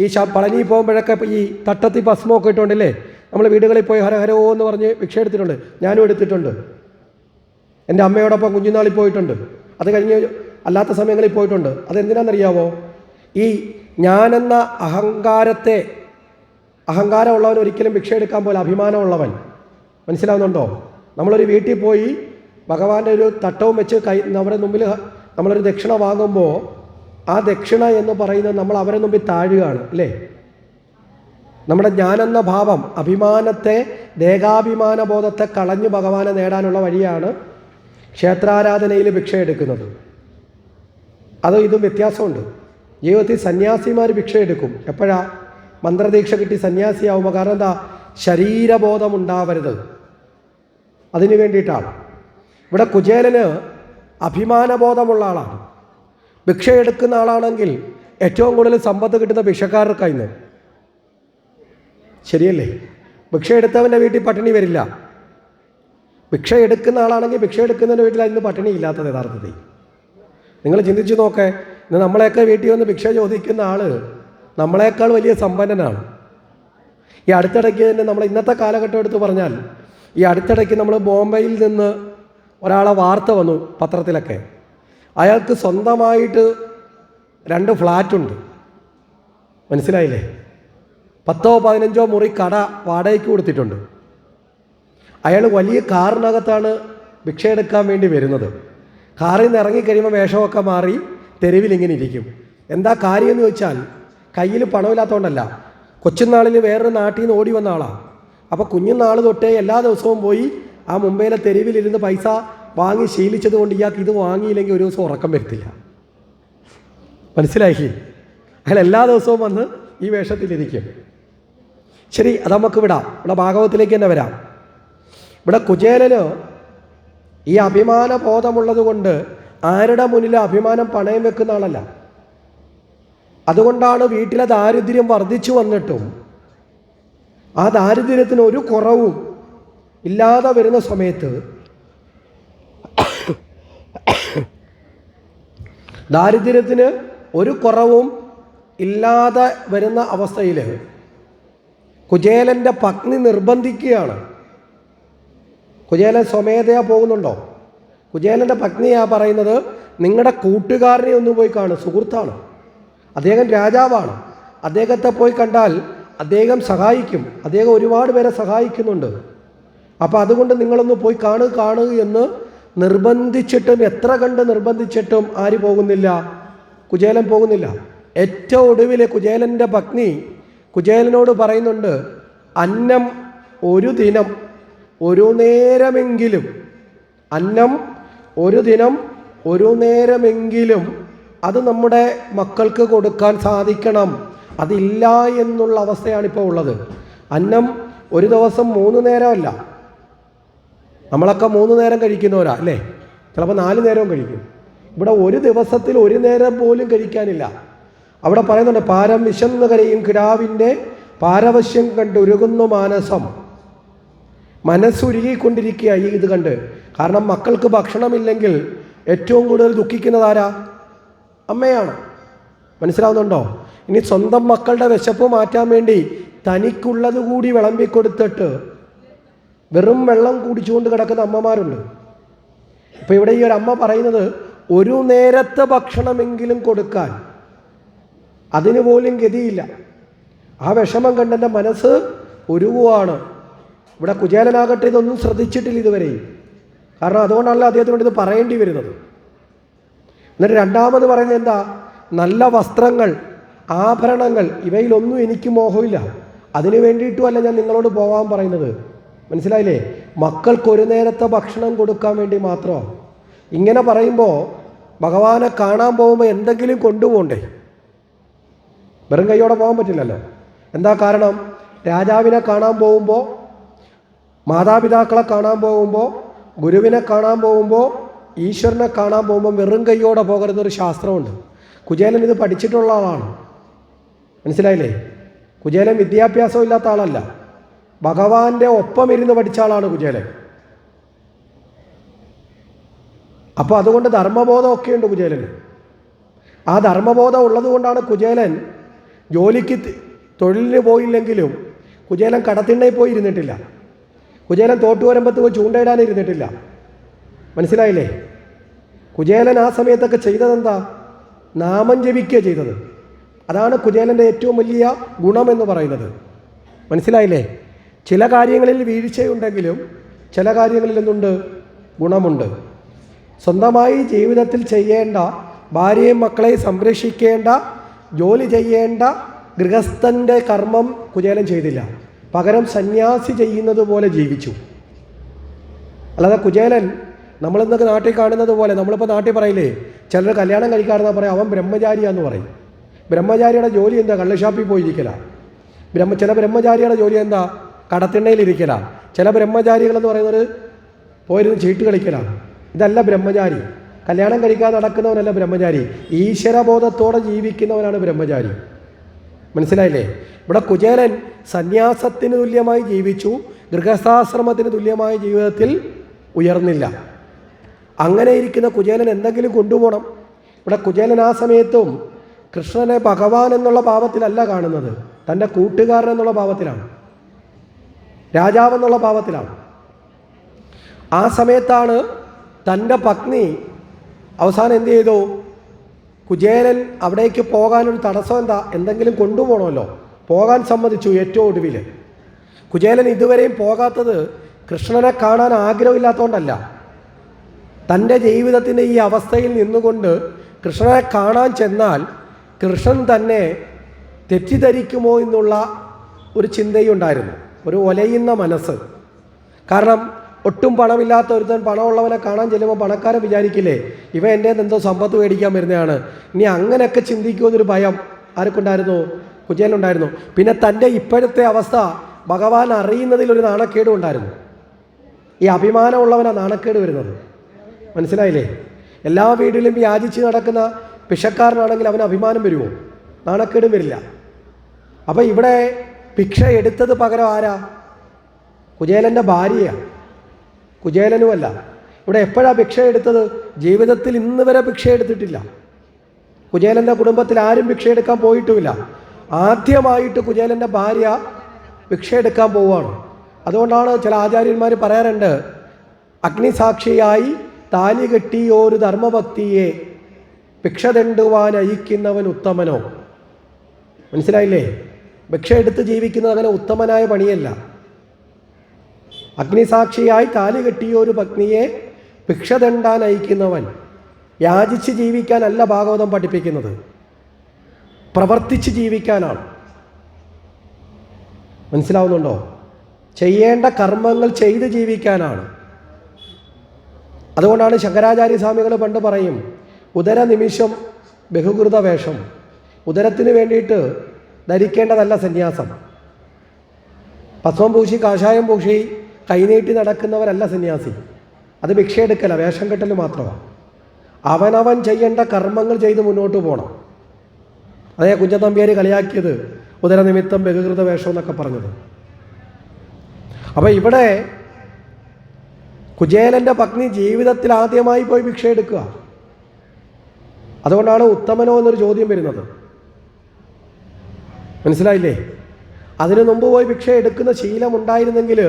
Speaker 1: ഈ പളനി പോകുമ്പോഴൊക്കെ ഈ തട്ടത്തി ഭസ്മമൊക്കെ ഇട്ടുണ്ടല്ലേ, നമ്മൾ വീടുകളിൽ പോയി ഹരഹരോ എന്ന് പറഞ്ഞ് ഭിക്ഷ എടുത്തിട്ടുണ്ട്. ഞാനും എടുത്തിട്ടുണ്ട്. എൻ്റെ അമ്മയോടൊപ്പം കുഞ്ഞുനാളിൽ പോയിട്ടുണ്ട്. അത് കഴിഞ്ഞ് അല്ലാത്ത സമയങ്ങളിൽ പോയിട്ടുണ്ട്. അതെന്തിനാണെന്നറിയാവോ? ഈ ഞാനെന്ന അഹങ്കാരമുള്ളവൻ ഒരിക്കലും ഭിക്ഷ എടുക്കാൻ പോലെ അഭിമാനമുള്ളവൻ. മനസ്സിലാവുന്നുണ്ടോ? നമ്മളൊരു വീട്ടിൽ പോയി ഭഗവാന്റെ ഒരു തട്ടവും വെച്ച് നമ്മുടെ മുമ്പിൽ നമ്മളൊരു ദക്ഷിണ വാങ്ങുമ്പോൾ ആ ദക്ഷിണ എന്ന് പറയുന്നത് നമ്മൾ അവരെ മുമ്പിൽ താഴുകയാണ് അല്ലേ? നമ്മുടെ ഞാനെന്ന ഭാവം, അഭിമാനത്തെ, ദേഹാഭിമാന ബോധത്തെ കളഞ്ഞ് ഭഗവാനെ നേടാനുള്ള വഴിയാണ് ക്ഷേത്രാരാധനയിൽ ഭിക്ഷ എടുക്കുന്നത്. അത് ഇതും വ്യത്യാസമുണ്ട്. ജീവിതത്തിൽ സന്യാസിമാർ ഭിക്ഷ എടുക്കും. എപ്പോഴാ? മന്ത്രദീക്ഷ കിട്ടി സന്യാസിയാവുമ്പോൾ. കാരണം എന്താ? ശരീരബോധം ഉണ്ടാവരുത്, അതിനു വേണ്ടിയിട്ടാണ്. ഇവിടെ കുചേലന് അഭിമാനബോധമുള്ള ആളാണ്. ഭിക്ഷ എടുക്കുന്ന ആളാണെങ്കിൽ ഏറ്റവും കൂടുതൽ സമ്പത്ത് കിട്ടുന്ന ഭിക്ഷക്കാരുടെ നിന്ന്. ശരിയല്ലേ? ഭിക്ഷ എടുത്തവൻ്റെ വീട്ടിൽ പട്ടിണി വരില്ല. ഭിക്ഷ എടുക്കുന്ന ആളാണെങ്കിൽ ഭിക്ഷ എടുക്കുന്നതിൻ്റെ വീട്ടിൽ ഇന്ന് പട്ടിണി ഇല്ലാത്തത് യഥാർത്ഥത്തിൽ. നിങ്ങൾ ചിന്തിച്ചു നോക്കേ, ഇന്ന് നമ്മളെയൊക്കെ വീട്ടിൽ വന്ന് ഭിക്ഷ ചോദിക്കുന്ന ആൾ നമ്മളെക്കാൾ വലിയ സമ്പന്നനാണ്. ഈ അടുത്തിടയ്ക്ക് തന്നെ നമ്മൾ ഇന്നത്തെ കാലഘട്ടം എടുത്ത് പറഞ്ഞാൽ, ഈ അടുത്തിടയ്ക്ക് നമ്മൾ ബോംബെയിൽ നിന്ന് ഒരാളെ വാർത്ത വന്നു പത്രത്തിലൊക്കെ. അയാൾക്ക് സ്വന്തമായിട്ട് 2 ഫ്ലാറ്റുണ്ട്. മനസ്സിലായില്ലേ? 10-15 മുറി കട വാടകയ്ക്ക് കൊടുത്തിട്ടുണ്ട്. അയാൾ വലിയ കാറിനകത്താണ് ഭിക്ഷ എടുക്കാൻ വേണ്ടി വരുന്നത്. കാറിൽ നിന്ന് ഇറങ്ങിക്കഴിയുമ്പോൾ വേഷമൊക്കെ മാറി തെരുവിലിങ്ങനെ ഇരിക്കും. എന്താ കാര്യമെന്ന് ചോദിച്ചാൽ, കയ്യിൽ പണമില്ലാത്തതുകൊണ്ടല്ല, കൊച്ചുനാളിൽ വേറൊരു നാട്ടിൽ നിന്ന് ഓടി വന്ന ആളാണ്. അപ്പോൾ കുഞ്ഞുനാൾ തൊട്ടേ എല്ലാ ദിവസവും പോയി ആ മുംബൈയിലെ തെരുവിലിരുന്ന് പൈസ വാങ്ങി ശീലിച്ചത് കൊണ്ട് ഇയാൾക്ക് ഇത് വാങ്ങിയില്ലെങ്കിൽ ഒരു ദിവസം ഉറക്കം വരത്തില്ല. മനസ്സിലായി? അയാൾ എല്ലാ ദിവസവും വന്ന് ഈ വേഷത്തിലിരിക്കും. ശരി, അത് നമുക്ക് വിടാം. ഇവിടെ ഭാഗവത്തിലേക്ക് തന്നെ വരാം. ഇവിടെ കുചേലന് ഈ അഭിമാന ബോധമുള്ളത് കൊണ്ട് ആരുടെ മുന്നിൽ അഭിമാനം പണയം വെക്കുന്ന ആളല്ല. അതുകൊണ്ടാണ് വീട്ടിലെ ദാരിദ്ര്യം വർദ്ധിച്ചു വന്നിട്ടും ആ ദാരിദ്ര്യത്തിന് ഒരു കുറവും ഇല്ലാതെ വരുന്ന സമയത്ത്, ദാരിദ്ര്യത്തിന് ഒരു കുറവും ഇല്ലാതെ വരുന്ന അവസ്ഥയിൽ കുചേലൻ്റെ പത്നി നിർബന്ധിക്കുകയാണ്. കുചേലൻ സ്വമേധയാ പോകുന്നുണ്ടോ? കുചേലൻ്റെ പത്നിയാ പറയുന്നത്, നിങ്ങളുടെ കൂട്ടുകാരനെ ഒന്ന് പോയി കാണും, സുഹൃത്താണ്, അദ്ദേഹം രാജാവാണ്, അദ്ദേഹത്തെ പോയി കണ്ടാൽ അദ്ദേഹം സഹായിക്കും, അദ്ദേഹം ഒരുപാട് പേരെ സഹായിക്കുന്നുണ്ട്, അപ്പോൾ അതുകൊണ്ട് നിങ്ങളൊന്ന് പോയി കാണുക എന്ന് നിർബന്ധിച്ചിട്ടും എത്ര കണ്ട് നിർബന്ധിച്ചിട്ടും ആര് പോകുന്നില്ല? കുചേലൻ പോകുന്നില്ല. ഏറ്റവും ഒടുവിൽ കുചേലൻ്റെ പത്നി കുചേലനോട് പറയുന്നുണ്ട്, അന്നം ഒരു ദിനം ഒരു നേരമെങ്കിലും, അന്നം ഒരു ദിനം ഒരു നേരമെങ്കിലും അത് നമ്മുടെ മക്കൾക്ക് കൊടുക്കാൻ സാധിക്കണം. അതില്ല എന്നുള്ള അവസ്ഥയാണ് ഇപ്പോൾ ഉള്ളത്. അന്നം ഒരു ദിവസം 3 നേരമല്ല, നമ്മളൊക്കെ 3 നേരം കഴിക്കുന്നവരാ അല്ലേ, ചിലപ്പോൾ 4 നേരവും കഴിക്കും. ഇവിടെ ഒരു ദിവസത്തിൽ 1 നേരം പോലും കഴിക്കാനില്ല. അവിടെ പറയുന്നുണ്ട്, പാരം വിശന്ന് കരയും കിടാവിൻ്റെ പാരവശ്യം കണ്ടുരുകുന്നു മാനസം. മനസ്സുരുകിക്കൊണ്ടിരിക്കുക ഈ ഇത് കണ്ട്. കാരണം മക്കൾക്ക് ഭക്ഷണമില്ലെങ്കിൽ ഏറ്റവും കൂടുതൽ ദുഃഖിക്കുന്നത് ആരാ? അമ്മയാണ്. മനസ്സിലാവുന്നുണ്ടോ? ഇനി സ്വന്തം മക്കളുടെ വിശപ്പ് മാറ്റാൻ വേണ്ടി തനിക്കുള്ളത് കൂടി വിളമ്പിക്കൊടുത്തിട്ട് വെറും വെള്ളം കുടിച്ചുകൊണ്ട് കിടക്കുന്ന അമ്മമാരുണ്ട്. ഇപ്പോൾ ഇവിടെ ഈ ഒരു അമ്മ പറയുന്നത്, ഒരു നേരത്തെ ഭക്ഷണമെങ്കിലും കൊടുക്കാൻ അതിന് പോലും ഗതിയില്ല. ആ വിഷമം കണ്ടെൻ്റെ മനസ്സ് ഉരുകുവാണ്. ഇവിടെ കുചേലനാകട്ടെ ഇതൊന്നും ശ്രദ്ധിച്ചിട്ടില്ല ഇതുവരെയും. കാരണം അതുകൊണ്ടാണല്ലോ അദ്ദേഹത്തിനോട് ഇത് പറയേണ്ടി വരുന്നത്. എന്നിട്ട് രണ്ടാമത് പറയുന്നത് എന്താ? നല്ല വസ്ത്രങ്ങൾ, ആഭരണങ്ങൾ, ഇവയിലൊന്നും എനിക്ക് മോഹമില്ല, അതിനു വേണ്ടിയിട്ടുമല്ല ഞാൻ നിങ്ങളോട് പോകാൻ പറയുന്നത്. മനസ്സിലായില്ലേ? മക്കൾക്ക് ഒരു നേരത്തെ ഭക്ഷണം കൊടുക്കാൻ വേണ്ടി മാത്രം. ഇങ്ങനെ പറയുമ്പോൾ ഭഗവാനെ കാണാൻ പോകുമ്പോൾ എന്തെങ്കിലും കൊണ്ടുപോകണ്ടേ? വെറും കൈയോടെ പോകാൻ പറ്റില്ലല്ലോ. എന്താ കാരണം? രാജാവിനെ കാണാൻ പോകുമ്പോൾ, മാതാപിതാക്കളെ കാണാൻ പോകുമ്പോൾ, ഗുരുവിനെ കാണാൻ പോകുമ്പോൾ, ഈശ്വരനെ കാണാൻ പോകുമ്പോൾ വെറും കൈയോടെ പോകരുതൊരു ശാസ്ത്രമുണ്ട്. കുചേലൻ ഇത് പഠിച്ചിട്ടുള്ള ആളാണ്. മനസ്സിലായില്ലേ? കുചേലൻ വിദ്യാഭ്യാസം ഇല്ലാത്ത ആളല്ല, ഭഗവാന്റെ ഒപ്പം ഇരുന്ന് പഠിച്ച ആളാണ് കുചേലൻ. അപ്പോൾ അതുകൊണ്ട് ധർമ്മബോധമൊക്കെ ഉണ്ട് കുചേലന്. ആ ധർമ്മബോധം ഉള്ളത് കൊണ്ടാണ് കുചേലൻ ജോലിക്ക് തൊഴിലിന് പോയില്ലെങ്കിലും കുചേലൻ കടത്തിണ്ണയിൽ പോയി ഇരുന്നിട്ടില്ല, കുചേലൻ തോട്ടുവരമ്പത്ത് പോയി ചൂണ്ടയിടാൻ ഇരുന്നിട്ടില്ല. മനസ്സിലായില്ലേ? കുചേലൻ ആ സമയത്തൊക്കെ ചെയ്തതെന്താ? നാമം ജപിക്കുക ചെയ്തത്. അതാണ് കുചേലൻ്റെ ഏറ്റവും വലിയ ഗുണമെന്ന് പറയുന്നത്. മനസ്സിലായില്ലേ? ചില കാര്യങ്ങളിൽ വീഴ്ചയുണ്ടെങ്കിലും ചില കാര്യങ്ങളിൽ എന്തുണ്ട്? ഗുണമുണ്ട്. സ്വന്തമായി ജീവിതത്തിൽ ചെയ്യേണ്ട, ഭാര്യയും മക്കളെയും സംരക്ഷിക്കേണ്ട, ജോലി ചെയ്യേണ്ട ഗൃഹസ്ഥൻ്റെ കർമ്മം കുചേലൻ ചെയ്തില്ല. പകരം സന്യാസി ചെയ്യുന്നത് പോലെ ജീവിച്ചു. അല്ലാതെ കുചേലൻ നമ്മളിന്നൊക്കെ നാട്ടിൽ കാണുന്നത് പോലെ, നമ്മളിപ്പോൾ നാട്ടിൽ പറയില്ലേ, ചിലർ കല്യാണം കഴിക്കാറെന്നാ പറയാം, അവൻ ബ്രഹ്മചാരിയാന്ന് പറയും. ബ്രഹ്മചാരിയുടെ ജോലി എന്താ? കള്ളുഷാപ്പിൽ പോയിരിക്കലാണ്. ചില ബ്രഹ്മചാരിയുടെ ജോലി എന്താ? കടത്തിണ്ണയിലിരിക്കലാണ്. ചില ബ്രഹ്മചാരികളെന്ന് പറയുന്നത് പോയിരുന്ന് ചീട്ട് കളിക്കലാണ്. ഇതല്ല ബ്രഹ്മചാരി. കല്യാണം കഴിക്കാതെ നടക്കുന്നവനല്ല ബ്രഹ്മചാരി. ഈശ്വരബോധത്തോടെ ജീവിക്കുന്നവനാണ് ബ്രഹ്മചാരി. മനസ്സിലായില്ലേ? ഇവിടെ കുചേലൻ സന്യാസത്തിന് തുല്യമായി ജീവിച്ചു, ഗൃഹസ്ഥാശ്രമത്തിന് തുല്യമായ ജീവിതത്തിൽ ഉയർന്നില്ല. അങ്ങനെ ഇരിക്കുന്ന കുചേലൻ എന്തെങ്കിലും കൊണ്ടുപോകണം. ഇവിടെ കുചേലൻ ആ സമയത്തും കൃഷ്ണനെ ഭഗവാൻ എന്നുള്ള ഭാവത്തിലല്ല കാണുന്നത്, തൻ്റെ കൂട്ടുകാരൻ എന്നുള്ള ഭാവത്തിലാണ്, രാജാവെന്നുള്ള ഭാവത്തിലാണ്. ആ സമയത്താണ് തൻ്റെ പത്നി അവസാനം എന്ത് ചെയ്തു? കുചേലൻ അവിടേക്ക് പോകാനൊരു തടസ്സം എന്താ? എന്തെങ്കിലും കൊണ്ടുപോകണമല്ലോ. പോകാൻ സമ്മതിച്ചു. ഏറ്റവും ഒടുവിൽ കുചേലൻ ഇതുവരെയും പോകാത്തത് കൃഷ്ണനെ കാണാൻ ആഗ്രഹമില്ലാത്തതുകൊണ്ടല്ല, തൻ്റെ ജീവിതത്തിൻ്റെ ഈ അവസ്ഥയിൽ നിന്നുകൊണ്ട് കൃഷ്ണനെ കാണാൻ ചെന്നാൽ കൃഷ്ണൻ തന്നെ തെറ്റിദ്ധരിക്കുമോ എന്നുള്ള ഒരു ചിന്തയുണ്ടായിരുന്നു, ഒരു ഒലയുന്ന മനസ്സ്. കാരണം ഒട്ടും പണമില്ലാത്ത ഒരുത്തൻ പണമുള്ളവനെ കാണാൻ ചെല്ലുമ്പോൾ പണക്കാരൻ വിചാരിക്കില്ലേ, ഇവ എൻ്റെ എന്തോ സമ്പത്ത് മേടിക്കാൻ വരുന്നതാണ്, ഇനി അങ്ങനെയൊക്കെ ചിന്തിക്കുമെന്നൊരു ഭയം ആർക്കുണ്ടായിരുന്നു? കുചേലനുണ്ടായിരുന്നു. പിന്നെ തൻ്റെ ഇപ്പോഴത്തെ അവസ്ഥ ഭഗവാൻ അറിയുന്നതിലൊരു നാണക്കേടും ഉണ്ടായിരുന്നു. ഈ അഭിമാനമുള്ളവനാണ് നാണക്കേട് വരുന്നത്. മനസ്സിലായില്ലേ? എല്ലാ വീട്ടിലും യാചിച്ച് നടക്കുന്ന ഭിക്ഷക്കാരനാണെങ്കിൽ അവന് അഭിമാനം വരുമോ? നാണക്കേടും വരില്ല. അപ്പം ഇവിടെ ഭിക്ഷ എടുത്തത് പകരം ആരാ? കുചേലൻ്റെ ഭാര്യയാണ്, കുചേലനുമല്ല. ഇവിടെ എപ്പോഴാണ് ഭിക്ഷ എടുത്തത്? ജീവിതത്തിൽ ഇന്ന് വരെ ഭിക്ഷ എടുത്തിട്ടില്ല. കുചേലൻ്റെ കുടുംബത്തിൽ ആരും ഭിക്ഷയെടുക്കാൻ പോയിട്ടുമില്ല. ആദ്യമായിട്ട് കുചേലൻ്റെ ഭാര്യ ഭിക്ഷയെടുക്കാൻ പോവുകയാണ്. അതുകൊണ്ടാണ് ചില ആചാര്യന്മാർ പറയാറുണ്ട്, അഗ്നിസാക്ഷിയായി താലി കെട്ടിയൊരു ധർമ്മഭക്തിയെ ഭിക്ഷ തെണ്ടുവാൻ അയക്കുന്നവൻ ഉത്തമനോ. മനസ്സിലായില്ലേ? ഭിക്ഷ എടുത്ത് ജീവിക്കുന്നത് അങ്ങനെ ഉത്തമനായ പണിയല്ല. അഗ്നിസാക്ഷിയായി താലി കെട്ടിയൊരു പത്നിയെ ഭിക്ഷ തെണ്ടാൻ അയക്കുന്നവൻ, യാചിച്ച് ജീവിക്കാനല്ല ഭാഗവതം പഠിപ്പിക്കുന്നത്, പ്രവർത്തിച്ച് ജീവിക്കാനാണ്. മനസ്സിലാവുന്നുണ്ടോ? ചെയ്യേണ്ട കർമ്മങ്ങൾ ചെയ്ത് ജീവിക്കാനാണ്. അതുകൊണ്ടാണ് ശങ്കരാചാര്യ സ്വാമികൾ പണ്ട് പറയും, ഉദര നിമിഷം ബഹുകൃത വേഷം. ഉദരത്തിന് വേണ്ടിയിട്ട് ധരിക്കേണ്ടതല്ല സന്യാസം. ഭസ്മം പൂശി കാഷായം പൂശി കൈനീട്ടി നടക്കുന്നവരല്ല സന്യാസി. അത് ഭിക്ഷയെടുക്കല, വേഷം കെട്ടൽ മാത്രമാണ്. അവനവൻ ചെയ്യേണ്ട കർമ്മങ്ങൾ ചെയ്ത് മുന്നോട്ട് പോകണം. അതേ കുഞ്ചൻ കളിയാക്കിയത് ഉദരനിമിത്തം ബഹുകൃത വേഷം എന്നൊക്കെ പറഞ്ഞത്. അപ്പോൾ ഇവിടെ കുചേലൻ്റെ പത്നി ജീവിതത്തിൽ ആദ്യമായി പോയി ഭിക്ഷ എടുക്കുക. അതുകൊണ്ടാണ് ഉത്തമനോ എന്നൊരു ചോദ്യം വരുന്നത്. മനസ്സിലായില്ലേ? അതിനു മുമ്പ് പോയി ഭിക്ഷ എടുക്കുന്ന ശീലം ഉണ്ടായിരുന്നെങ്കിൽ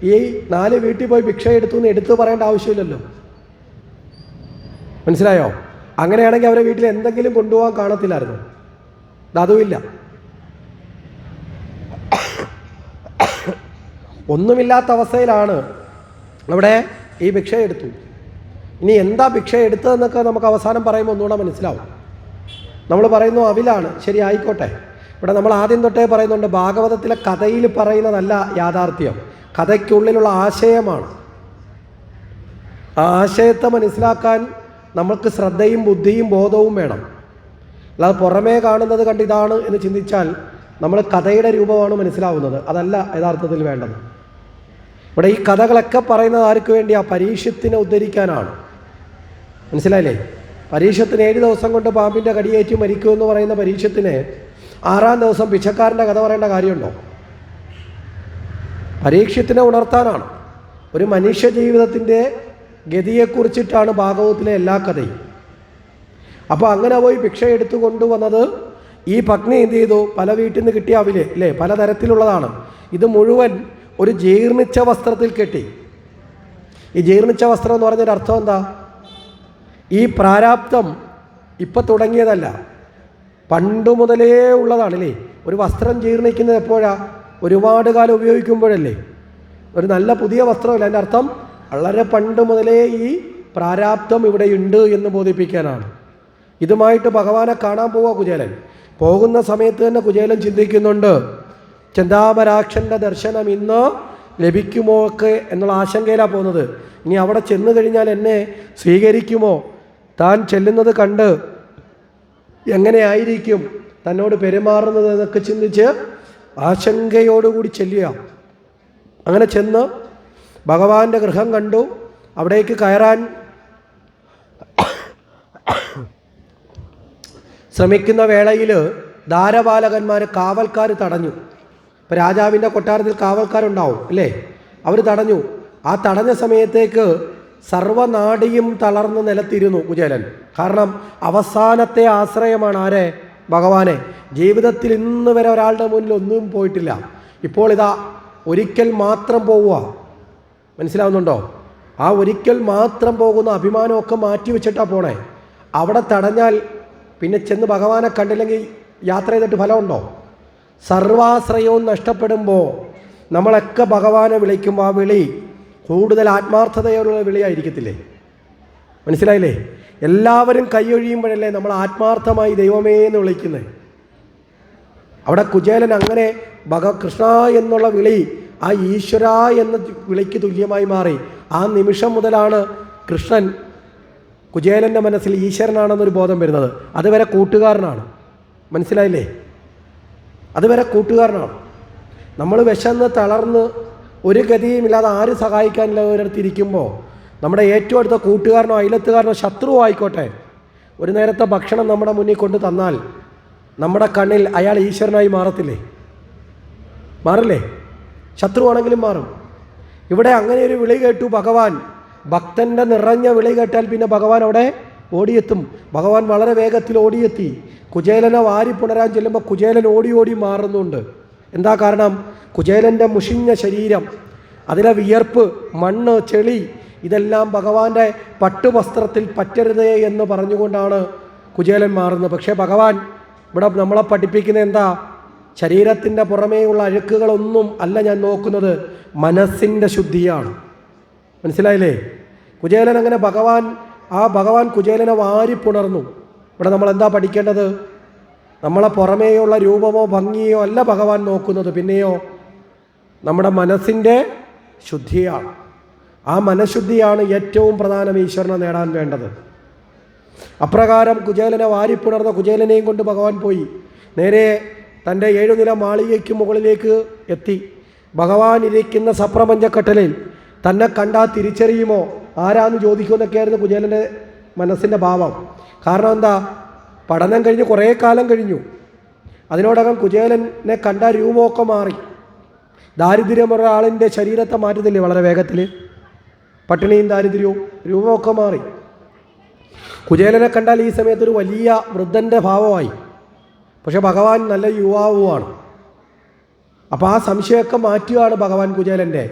Speaker 1: ഈ 4 വീട്ടിൽ പോയി ഭിക്ഷ എടുത്തു എന്ന് എടുത്തു പറയേണ്ട ആവശ്യമില്ലല്ലോ. മനസ്സിലായോ? അങ്ങനെയാണെങ്കിൽ അവരെ വീട്ടിൽ എന്തെങ്കിലും കൊണ്ടുപോകാൻ കാണത്തില്ലായിരുന്നു. അതുമില്ല. ഒന്നുമില്ലാത്ത അവസ്ഥയിലാണ് അവിടെ ഈ ഭിക്ഷ എടുത്തു. ഇനി എന്താ ഭിക്ഷ എടുത്തതെന്നൊക്കെ നമുക്ക് അവസാനം പറയുമ്പോൾ ഒന്നുകൂടെ മനസ്സിലാവും. നമ്മൾ പറയുന്നു അവിലാണ്, ശരി ആയിക്കോട്ടെ. ഇവിടെ നമ്മൾ ആദ്യം തൊട്ടേ പറയുന്നുണ്ട്, ഭാഗവതത്തിലെ കഥയിൽ പറയുന്നതല്ല യാഥാർത്ഥ്യം, കഥയ്ക്കുള്ളിലുള്ള ആശയമാണ്. ആ ആശയത്തെ മനസ്സിലാക്കാൻ നമ്മൾക്ക് ശ്രദ്ധയും ബുദ്ധിയും ബോധവും വേണം. അല്ലാതെ പുറമേ കാണുന്നത് കണ്ട് ഇതാണ് എന്ന് ചിന്തിച്ചാൽ നമ്മൾ കഥയുടെ രൂപമാണ് മനസ്സിലാവുന്നത്. അതല്ല യഥാർത്ഥത്തിൽ വേണ്ടത്. ഇവിടെ ഈ കഥകളൊക്കെ പറയുന്നത് ആർക്ക് വേണ്ടിയാ? പരീക്ഷത്തിനെ ഉദ്ധരിക്കാനാണ്. മനസ്സിലായില്ലേ? പരീക്ഷത്തിന് 7 ദിവസം കൊണ്ട് പാമ്പിൻ്റെ കടിയേറ്റ് മരിക്കുമെന്ന് പറയുന്ന പരീക്ഷത്തിന് 6-ാം ദിവസം പിച്ചക്കാരൻ്റെ കഥ പറയേണ്ട കാര്യമുണ്ടോ? പരീക്ഷത്തിനെ ഉണർത്താനാണ്. ഒരു മനുഷ്യ ജീവിതത്തിൻ്റെ ഗതിയെക്കുറിച്ചിട്ടാണ് ഭാഗവതത്തിലെ എല്ലാ കഥയും. അപ്പോൾ അങ്ങനെ പോയി ഭിക്ഷ എടുത്തു കൊണ്ടുവന്നത് ഈ പത്നി എന്ത് ചെയ്തു? പല വീട്ടിൽ നിന്ന് കിട്ടിയ അവില് അല്ലേ, പലതരത്തിലുള്ളതാണ്. ഇത് മുഴുവൻ ഒരു ജീർണിച്ച വസ്ത്രത്തിൽ കെട്ടി. ഈ ജീർണിച്ച വസ്ത്രം എന്ന് പറഞ്ഞൊരു അർത്ഥം എന്താ? ഈ പ്രാരാബ്ദം ഇപ്പം തുടങ്ങിയതല്ല, പണ്ടു മുതലേ ഉള്ളതാണല്ലേ. ഒരു വസ്ത്രം ജീർണിക്കുന്നത് എപ്പോഴാണ്? ഒരുപാട് കാലം ഉപയോഗിക്കുമ്പോഴല്ലേ. ഒരു നല്ല പുതിയ വസ്ത്രമല്ല. അതിൻ്റെ അർത്ഥം വളരെ പണ്ട് മുതലേ ഈ പ്രാരാബ്ദം ഇവിടെയുണ്ട് എന്ന് ബോധിപ്പിക്കാനാണ്. ഇതുമായിട്ട് ഭഗവാനെ കാണാൻ പോവുക കുചേലൻ. പോകുന്ന സമയത്ത് തന്നെ കുചേലൻ ചിന്തിക്കുന്നുണ്ട്, ചെന്താമരാക്ഷൻ്റെ ദർശനം ഇന്ന് ലഭിക്കുമോ ഒക്കെ എന്നുള്ള ആശങ്കയിലാണ് പോകുന്നത്. ഇനി അവിടെ ചെന്ന് കഴിഞ്ഞാൽ എന്നെ സ്വീകരിക്കുമോ, താൻ ചെല്ലുന്നത് കണ്ട് എങ്ങനെയായിരിക്കും തന്നോട് പെരുമാറുന്നത് എന്നൊക്കെ ചിന്തിച്ച് ആശങ്കയോടുകൂടി ചെല്ലുക. അങ്ങനെ ചെന്ന് ഭഗവാന്റെ ഗൃഹം കണ്ടു. അവിടേക്ക് കയറാൻ ശ്രമിക്കുന്ന വേളയിൽ ദ്വാരപാലകന്മാർ, കാവൽക്കാർ തടഞ്ഞു. ഇപ്പോൾ രാജാവിൻ്റെ കൊട്ടാരത്തിൽ കാവൽക്കാരുണ്ടാവും അല്ലേ, അവർ തടഞ്ഞു. ആ തടഞ്ഞ സമയത്തേക്ക് സർവനാടിയും തളർന്ന് നിലത്തിരുന്നു കുചേലൻ. കാരണം അവസാനത്തെ ആശ്രയമാണ് ആരെ? ഭഗവാനെ. ജീവിതത്തിൽ ഇന്ന് വരെ ഒരാളുടെ മുന്നിൽ ഒന്നും പോയിട്ടില്ല. ഇപ്പോൾ ഇതാ ഒരിക്കൽ മാത്രം പോവുക. മനസ്സിലാവുന്നുണ്ടോ? ആ ഒരിക്കൽ മാത്രം പോകുന്ന അഭിമാനമൊക്കെ മാറ്റി വെച്ചിട്ടാണ് പോണേ. അവിടെ തടഞ്ഞാൽ പിന്നെ ചെന്ന് ഭഗവാനെ കണ്ടില്ലെങ്കിൽ യാത്ര ചെയ്തിട്ട് ഫലമുണ്ടോ? സർവാശ്രയവും നഷ്ടപ്പെടുമ്പോൾ നമ്മളൊക്കെ ഭഗവാനെ വിളിക്കുമ്പോൾ ആ വിളി കൂടുതൽ ആത്മാർത്ഥതയോടുള്ള വിളിയായിരിക്കത്തില്ലേ? മനസ്സിലായില്ലേ? എല്ലാവരും കൈയൊഴിയുമ്പോഴല്ലേ നമ്മൾ ആത്മാർത്ഥമായി ദൈവമേ എന്ന് വിളിക്കുന്നത്. അവിടെ കുചേലൻ അങ്ങനെ കൃഷ്ണ എന്നുള്ള വിളി ആ ഈശ്വര എന്ന വിളിക്ക് തുല്യമായി മാറി. ആ നിമിഷം മുതലാണ് കൃഷ്ണൻ കുചേലൻ്റെ മനസ്സിൽ ഈശ്വരനാണെന്നൊരു ബോധം വരുന്നത്. അതുവരെ കൂട്ടുകാരനാണ്. മനസ്സിലായില്ലേ? അതുവരെ കൂട്ടുകാരനാണ്. നമ്മൾ വിശന്ന് തളർന്ന് ഒരു ഗതിയുമില്ലാതെ ആരും സഹായിക്കാനില്ല ഒരിടത്തിരിക്കുമ്പോൾ നമ്മുടെ ഏറ്റവും അടുത്ത കൂട്ടുകാരനോ അയലത്തുകാരനോ ശത്രുവോ ആയിക്കോട്ടെ ഒരു നേരത്തെ ഭക്ഷണം നമ്മുടെ മുന്നിൽ കൊണ്ട് തന്നാൽ നമ്മുടെ കണ്ണിൽ അയാൾ ഈശ്വരനായി മാറത്തില്ലേ? മാറില്ലേ? ശത്രുവാണെങ്കിലും മാറും. ഇവിടെ അങ്ങനെ ഒരു വിളി കേട്ടു ഭഗവാൻ. ഭക്തൻ്റെ നിറഞ്ഞ വിളി കേട്ടാൽ പിന്നെ ഭഗവാൻ അവിടെ ഓടിയെത്തും. ഭഗവാൻ വളരെ വേഗത്തിൽ ഓടിയെത്തി. കുചേലനെ വാരി പുണരാൻ ചെല്ലുമ്പോൾ കുചേലൻ ഓടി ഓടി മാറുന്നുണ്ട്. എന്താ കാരണം? കുചേലൻ്റെ മുഷിഞ്ഞ ശരീരം, അതിലെ വിയർപ്പ്, മണ്ണ്, ചെളി ഇതെല്ലാം ഭഗവാന്റെ പട്ടുവസ്ത്രത്തിൽ പറ്റരുതേ എന്ന് പറഞ്ഞുകൊണ്ടാണ് കുചേലൻ മാറുന്നത്. പക്ഷേ ഭഗവാൻ ഇവിടെ നമ്മളെ പഠിപ്പിക്കുന്നത് എന്താ? ശരീരത്തിൻ്റെ പുറമേയുള്ള അഴുക്കുകളൊന്നും അല്ല ഞാൻ നോക്കുന്നത്, മനസ്സിൻ്റെ ശുദ്ധിയാണ്. മനസ്സിലായില്ലേ? കുചേലൻ അങ്ങനെ ഭഗവാൻ കുചേലനെ വാരിപ്പുണർന്നു. ഇവിടെ നമ്മൾ എന്താ പഠിക്കേണ്ടത്? നമ്മളെ പുറമേയുള്ള രൂപമോ ഭംഗിയോ അല്ല ഭഗവാൻ നോക്കുന്നത്, പിന്നെയോ നമ്മുടെ മനസ്സിൻ്റെ ശുദ്ധിയാണ്. ആ മനഃശുദ്ധിയാണ് ഏറ്റവും പ്രധാനം ഈശ്വരനെ നേടാൻ വേണ്ടത്. അപ്രകാരം കുചേലനെ വാരിപ്പുണർന്ന കുചേലനെയും കൊണ്ട് ഭഗവാൻ പോയി. നേരെ തൻ്റെ 7 നില മാളികയ്ക്ക് മുകളിലേക്ക് എത്തി. ഭഗവാൻ ഇരിക്കുന്ന സപ്രപഞ്ചക്കട്ടലിൽ തന്നെ കണ്ടാൽ തിരിച്ചറിയുമോ, ആരാന്ന് ചോദിക്കുമെന്നൊക്കെയായിരുന്നു കുചേലൻ്റെ മനസ്സിൻ്റെ ഭാവം. കാരണം എന്താ? പഠനം കഴിഞ്ഞ് കുറേ കാലം കഴിഞ്ഞു. അതിനോടകം കുചേലനെ കണ്ട രൂപമൊക്കെ മാറി. ദാരിദ്ര്യമുള്ള ആളിൻ്റെ ശരീരത്തെ മാറ്റത്തില്ലേ വളരെ വേഗത്തിൽ? പട്ടിണിയും ദാരിദ്ര്യവും, രൂപമൊക്കെ മാറി. കുചേലനെ കണ്ടാൽ ഈ സമയത്തൊരു വലിയ വൃദ്ധൻ്റെ ഭാവമായി. പക്ഷെ ഭഗവാൻ നല്ല യുവാവുമാണ്. അപ്പോൾ ആ സംശയമൊക്കെ മാറ്റുകയാണ് ഭഗവാൻ കുചേലൻ്റെ.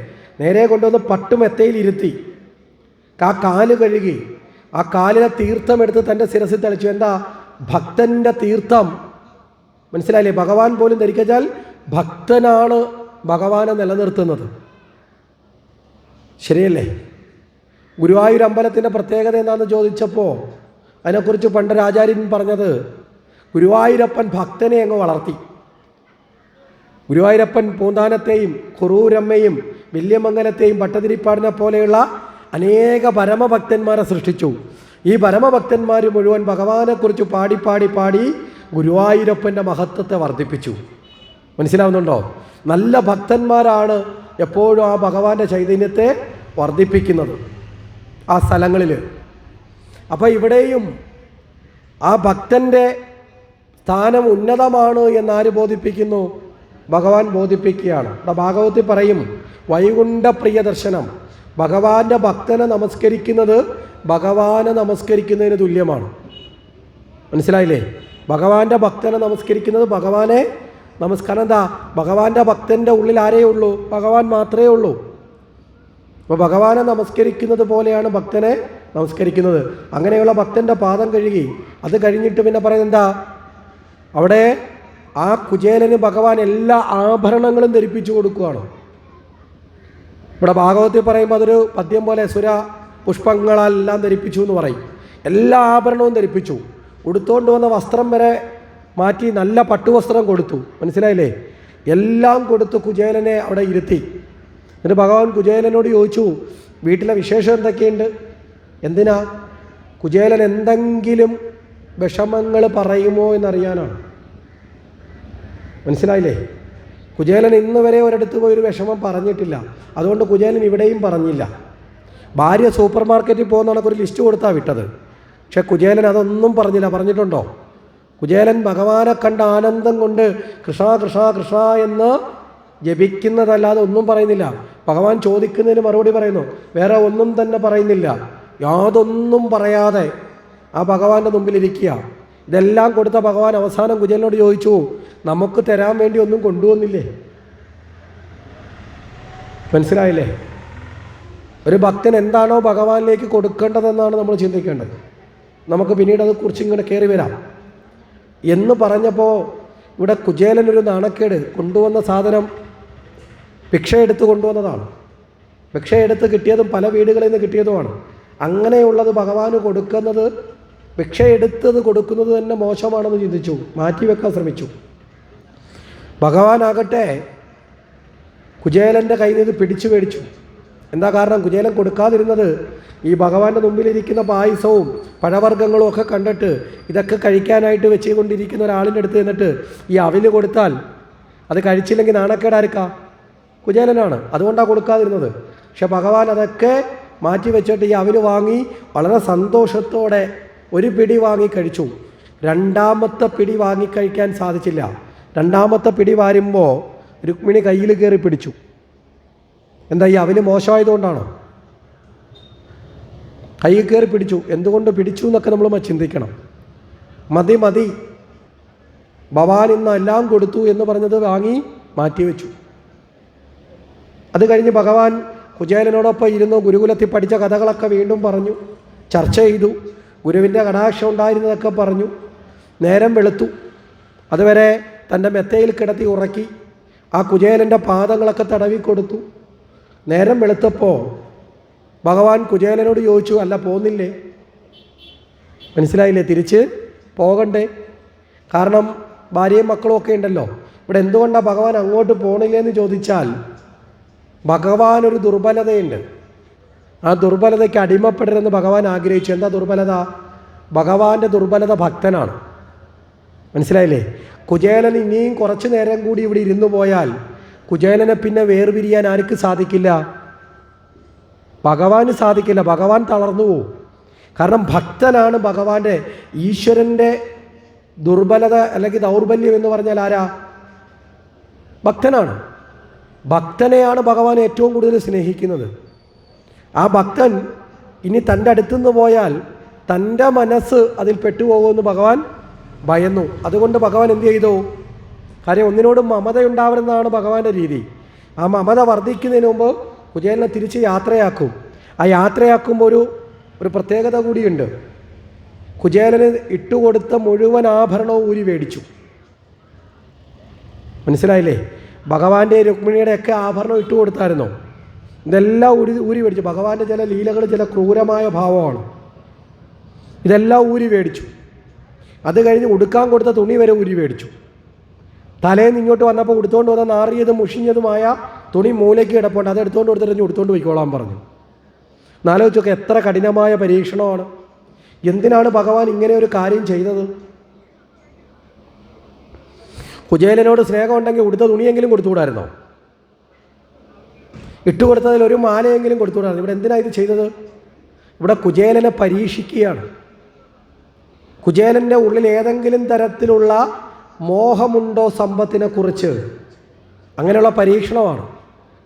Speaker 1: നേരെ കൊണ്ടുവന്ന് പട്ടുമെത്തയിലിരുത്തി. ആ കാല് കഴുകി, ആ കാലിലെ തീർത്ഥം എടുത്ത് തൻ്റെ ശിരസിൽ തളിച്ചു. എന്താ? ഭക്തൻ്റെ തീർത്ഥം. മനസ്സിലായില്ലേ? ഭഗവാൻ പോലും ധരിച്ചാൽ ഭക്തനാണ് ഭഗവാനെ നിലനിർത്തുന്നത്. ശരിയല്ലേ? ഗുരുവായൂർ അമ്പലത്തിൻ്റെ പ്രത്യേകത എന്താണെന്ന് ചോദിച്ചപ്പോൾ അതിനെക്കുറിച്ച് പണ്ട് ആചാര്യൻ പറഞ്ഞത്, ഗുരുവായൂരപ്പൻ ഭക്തനെ അങ്ങ് വളർത്തി. ഗുരുവായൂരപ്പൻ പൂന്താനത്തെയും കുറൂരമ്മയും വില്യമംഗലത്തെയും ഭട്ടതിരിപ്പാടിനെ പോലെയുള്ള അനേക പരമഭക്തന്മാരെ സൃഷ്ടിച്ചു. ഈ പരമഭക്തന്മാർ മുഴുവൻ ഭഗവാനെക്കുറിച്ച് പാടി പാടി പാടി ഗുരുവായൂരപ്പൻ്റെ മഹത്വത്തെ വർദ്ധിപ്പിച്ചു. മനസ്സിലാവുന്നുണ്ടോ? നല്ല ഭക്തന്മാരാണ് എപ്പോഴും ആ ഭഗവാന്റെ ചൈതന്യത്തെ വർദ്ധിപ്പിക്കുന്നത് ആ സ്ഥലങ്ങളിൽ. അപ്പോൾ ഇവിടെയും ആ ഭക്തൻ്റെ സ്ഥാനം ഉന്നതമാണ് എന്നാര് ബോധിപ്പിക്കുന്നു? ഭഗവാൻ ബോധിപ്പിക്കുകയാണ്. ഭാഗവത്തിൽ പറയും, വൈകുണ്ഠ പ്രിയ ദർശനം. ഭഗവാന്റെ ഭക്തനെ നമസ്കരിക്കുന്നത് ഭഗവാനെ നമസ്കരിക്കുന്നതിന് തുല്യമാണ്. മനസ്സിലായില്ലേ? ഭഗവാന്റെ ഭക്തനെ നമസ്കരിക്കുന്നത് ഭഗവാനെ നമസ്കാരം. എന്താ? ഭഗവാന്റെ ഭക്തൻ്റെ ഉള്ളിൽ ആരേ ഉള്ളൂ? ഭഗവാൻ മാത്രമേ ഉള്ളൂ. അപ്പോൾ ഭഗവാനെ നമസ്കരിക്കുന്നത് പോലെയാണ് ഭക്തനെ നമസ്കരിക്കുന്നത്. അങ്ങനെയുള്ള ഭക്തൻ്റെ പാദം കഴുകി അത് കഴിഞ്ഞിട്ട് പിന്നെ പറയുന്നത് എന്താ? അവിടെ ആ കുചേലന് ഭഗവാൻ എല്ലാ ആഭരണങ്ങളും ധരിപ്പിച്ചു കൊടുക്കുകയാണ്. ഇവിടെ ഭാഗവത്തിൽ പറയുമ്പോൾ അതൊരു പദ്യം പോലെ സുര പുഷ്പങ്ങളെല്ലാം ധരിപ്പിച്ചു എന്ന് പറയും. എല്ലാ ആഭരണവും ധരിപ്പിച്ചു. ഉടുത്തുകൊണ്ട് വന്ന വസ്ത്രം വരെ മാറ്റി നല്ല പട്ടുവസ്ത്രം കൊടുത്തു. മനസ്സിലായില്ലേ? എല്ലാം കൊടുത്ത് കുചേലനെ അവിടെ ഇരുത്തി. എന്നിട്ട് ഭഗവാൻ കുചേലനോട് ചോദിച്ചു, വീട്ടിലെ വിശേഷം എന്തൊക്കെയുണ്ട്? എന്തിനാ? കുചേലൻ എന്തെങ്കിലും വിഷമങ്ങൾ പറയുമോ എന്നറിയാനാണ്. മനസ്സിലായില്ലേ? കുചേലൻ ഇന്ന് വരെ ഒരിടത്ത് പോയൊരു വിഷമം പറഞ്ഞിട്ടില്ല. അതുകൊണ്ട് കുചേലൻ ഇവിടെയും പറഞ്ഞില്ല. ഭാര്യ സൂപ്പർ മാർക്കറ്റിൽ പോകുന്ന കണക്കൊരു ലിസ്റ്റ് കൊടുത്താൽ വിട്ടത്. പക്ഷെ കുചേലൻ അതൊന്നും പറഞ്ഞില്ല. പറഞ്ഞിട്ടുണ്ടോ? കുചേലൻ ഭഗവാനെ കണ്ട ആനന്ദം കൊണ്ട് കൃഷ്ണ കൃഷ്ണ കൃഷ്ണ എന്ന് ജപിക്കുന്നതല്ലാതെ ഒന്നും പറയുന്നില്ല. ഭഗവാൻ ചോദിക്കുന്നതിന് മറുപടി പറയുന്നു, വേറെ ഒന്നും തന്നെ പറയുന്നില്ല. യാതൊന്നും പറയാതെ ആ ഭഗവാന്റെ മുമ്പിലിരിക്കുക. ഇതെല്ലാം കൊടുത്ത ഭഗവാൻ അവസാനം കുചേലനോട് ചോദിച്ചു, നമുക്ക് തരാൻ വേണ്ടി ഒന്നും കൊണ്ടുവന്നില്ലേ? മനസ്സിലായില്ലേ? ഒരു ഭക്തൻ എന്താണോ ഭഗവാനിലേക്ക് കൊടുക്കേണ്ടതെന്നാണ് നമ്മൾ ചിന്തിക്കേണ്ടത്. നമുക്ക് പിന്നീട് അത് കുറിച്ച് ഇങ്ങനെ കയറി വരാം എന്ന് പറഞ്ഞപ്പോൾ ഇവിടെ കുചേലനൊരു നാണക്കേട്. കൊണ്ടുവന്ന സാധനം ഭിക്ഷയെടുത്ത് കൊണ്ടുവന്നതാണ്. ഭിക്ഷയെടുത്ത് കിട്ടിയതും പല വീടുകളിൽ നിന്ന് കിട്ടിയതുമാണ്. അങ്ങനെയുള്ളത് ഭഗവാന് കൊടുക്കുന്നത്, ഭിക്ഷയെടുത്തത് കൊടുക്കുന്നത് തന്നെ മോശമാണെന്ന് ചിന്തിച്ചു, മാറ്റിവെക്കാൻ ശ്രമിച്ചു. ഭഗവാനാകട്ടെ കുചേലൻ്റെ കയ്യിൽ നിന്ന് പിടിച്ചു മേടിച്ചു. എന്താ കാരണം? കുചേലൻ കൊടുക്കാതിരുന്നത് ഈ ഭഗവാന്റെ മുമ്പിലിരിക്കുന്ന പായസവും പഴവർഗ്ഗങ്ങളും ഒക്കെ കണ്ടിട്ട് ഇതൊക്കെ കഴിക്കാനായിട്ട് വെച്ചുകൊണ്ടിരിക്കുന്ന ഒരാളിൻ്റെ അടുത്ത് നിന്നിട്ട് ഈ അവില് കൊടുത്താൽ അത് കഴിച്ചില്ലെങ്കിൽ നാണക്കേടായിരിക്കാം? കുചേലനാണ്. അതുകൊണ്ടാണ് കൊടുക്കാതിരുന്നത്. പക്ഷെ ഭഗവാൻ അതൊക്കെ മാറ്റി വെച്ചിട്ട് ഈ അവില് വാങ്ങി വളരെ സന്തോഷത്തോടെ ഒരു പിടി വാങ്ങി കഴിച്ചു. രണ്ടാമത്തെ പിടി വാങ്ങിക്കഴിക്കാൻ സാധിച്ചില്ല. രണ്ടാമത്തെ പിടി വാരുമ്പോൾ രുക്മിണി കയ്യിൽ കയറി പിടിച്ചു. എന്താ? ഈ അവില് മോശമായതുകൊണ്ടാണോ? കയ്യിൽ കയറി പിടിച്ചു. എന്തുകൊണ്ട് പിടിച്ചു എന്നൊക്കെ നമ്മൾ ചിന്തിക്കണം. മതി മതി, ഭഗവാൻ ഇന്ന് എല്ലാം കൊടുത്തു എന്ന് പറഞ്ഞത് വാങ്ങി മാറ്റിവെച്ചു. അത് കഴിഞ്ഞ് ഭഗവാൻ കുചേലനോടൊപ്പം ഇരുന്നു. ഗുരുകുലത്തിൽ പഠിച്ച കഥകളൊക്കെ വീണ്ടും പറഞ്ഞു, ചർച്ച ചെയ്തു. ഗുരുവിൻ്റെ കടാക്ഷം ഉണ്ടായിരുന്നതൊക്കെ പറഞ്ഞു. നേരം വെളുത്തു. അതുവരെ തൻ്റെ മെത്തയിൽ കിടത്തി ഉറക്കി. ആ കുചേലൻ്റെ പാദങ്ങളൊക്കെ തടവി കൊടുത്തു. നേരം വെളുത്തപ്പോൾ ഭഗവാൻ കുചേലനോട് ചോദിച്ചു, അല്ല പോന്നില്ലേ? മനസ്സിലായില്ലേ? തിരിച്ച് പോകണ്ടേ? കാരണം ഭാര്യയും മക്കളും ഒക്കെ ഉണ്ടല്ലോ. ഇവിടെ എന്തുകൊണ്ടാണ് ഭഗവാൻ അങ്ങോട്ട് പോകണില്ലെന്ന് ചോദിച്ചാൽ, ഭഗവാനൊരു ദുർബലതയുണ്ട്. ആ ദുർബലതയ്ക്ക് അടിമപ്പെടരുതെന്ന് ഭഗവാൻ ആഗ്രഹിച്ചു. എന്താ ദുർബലത? ഭഗവാന്റെ ദുർബലത ഭക്തനാണ്. മനസ്സിലായില്ലേ? കുചേലൻ ഇനിയും കുറച്ചു നേരം കൂടി ഇവിടെ ഇരുന്നു പോയാൽ കുചേലനെ പിന്നെ വേർപിരിയാൻ ആർക്ക് സാധിക്കില്ല? ഭഗവാന് സാധിക്കില്ല. ഭഗവാൻ തളർന്നു പോവും. കാരണം ഭക്തനാണ് ഭഗവാന്റെ, ഈശ്വരൻ്റെ ദുർബലത അല്ലെങ്കിൽ ദൗർബല്യം എന്ന് പറഞ്ഞാൽ ആരാ? ഭക്തനാണ്. ഭക്തനെയാണ് ഭഗവാൻ ഏറ്റവും കൂടുതൽ സ്നേഹിക്കുന്നത്. ആ ഭക്തൻ ഇനി തൻ്റെ അടുത്തുനിന്ന് പോയാൽ തൻ്റെ മനസ്സ് അതിൽ പെട്ടുപോകുമെന്ന് ഭഗവാൻ ഭയന്നു. അതുകൊണ്ട് ഭഗവാൻ എന്ത് ചെയ്തു? കാര്യം ഒന്നിനോടും മമതയുണ്ടാവണമെന്നാണ് ഭഗവാന്റെ രീതി. ആ മമത വർദ്ധിക്കുന്നതിന് മുമ്പ് കുചേലനെ തിരിച്ച് യാത്രയാക്കും. ആ യാത്രയാക്കുമ്പോൾ ഒരു പ്രത്യേകത കൂടിയുണ്ട്. കുചേലന് ഇട്ടുകൊടുത്ത മുഴുവൻ ആഭരണവും ഊരി മേടിച്ചു. മനസ്സിലായില്ലേ? ഭഗവാന്റെ രുക്മിണിയുടെ ഒക്കെ ആഭരണം ഇട്ടുകൊടുത്തായിരുന്നോ? ഇതെല്ലാം ഊരി മേടിച്ചു. ഭഗവാന്റെ ചില ലീലകൾ ചില ക്രൂരമായ ഭാവമാണ്. ഇതെല്ലാം ഊരി മേടിച്ചു. അത് കഴിഞ്ഞ് ഉടുക്കാൻ കൊടുത്ത തുണി വരെ ഊരി മേടിച്ചു. തലേന്ന് ഇങ്ങോട്ട് വന്നപ്പോൾ ഉടുത്തുകൊണ്ട് വന്ന നാറിയതും മുഷിഞ്ഞതുമായ തുണി മൂലയ്ക്ക് കിടപ്പുണ്ട്. അത് എടുത്തുകൊണ്ട് കൊടുത്തിട്ട് ഉടുത്തുകൊണ്ട് പോയിക്കോളാൻ പറഞ്ഞു. എന്നാലോചിച്ചൊക്കെ എത്ര കഠിനമായ പരീക്ഷണമാണ്. എന്തിനാണ് ഭഗവാൻ ഇങ്ങനെ ഒരു കാര്യം ചെയ്തത്? കുചേലനോട് സ്നേഹമുണ്ടെങ്കിൽ ഉടുത്ത തുണിയെങ്കിലും കൊടുത്തുകൂടായിരുന്നോ? ഇട്ടുകൊടുത്തതിൽ ഒരു മാലയെങ്കിലും കൊടുത്തുകൂടായിരുന്നു. ഇവിടെ എന്തിനാണ് ഇത് ചെയ്തത്? ഇവിടെ കുചേലനെ പരീക്ഷിക്കുകയാണ്. കുചേലൻ്റെ ഉള്ളിൽ ഏതെങ്കിലും തരത്തിലുള്ള മോഹമുണ്ടോ സമ്പത്തിനെ കുറിച്ച്? അങ്ങനെയുള്ള പരീക്ഷണമാണ്.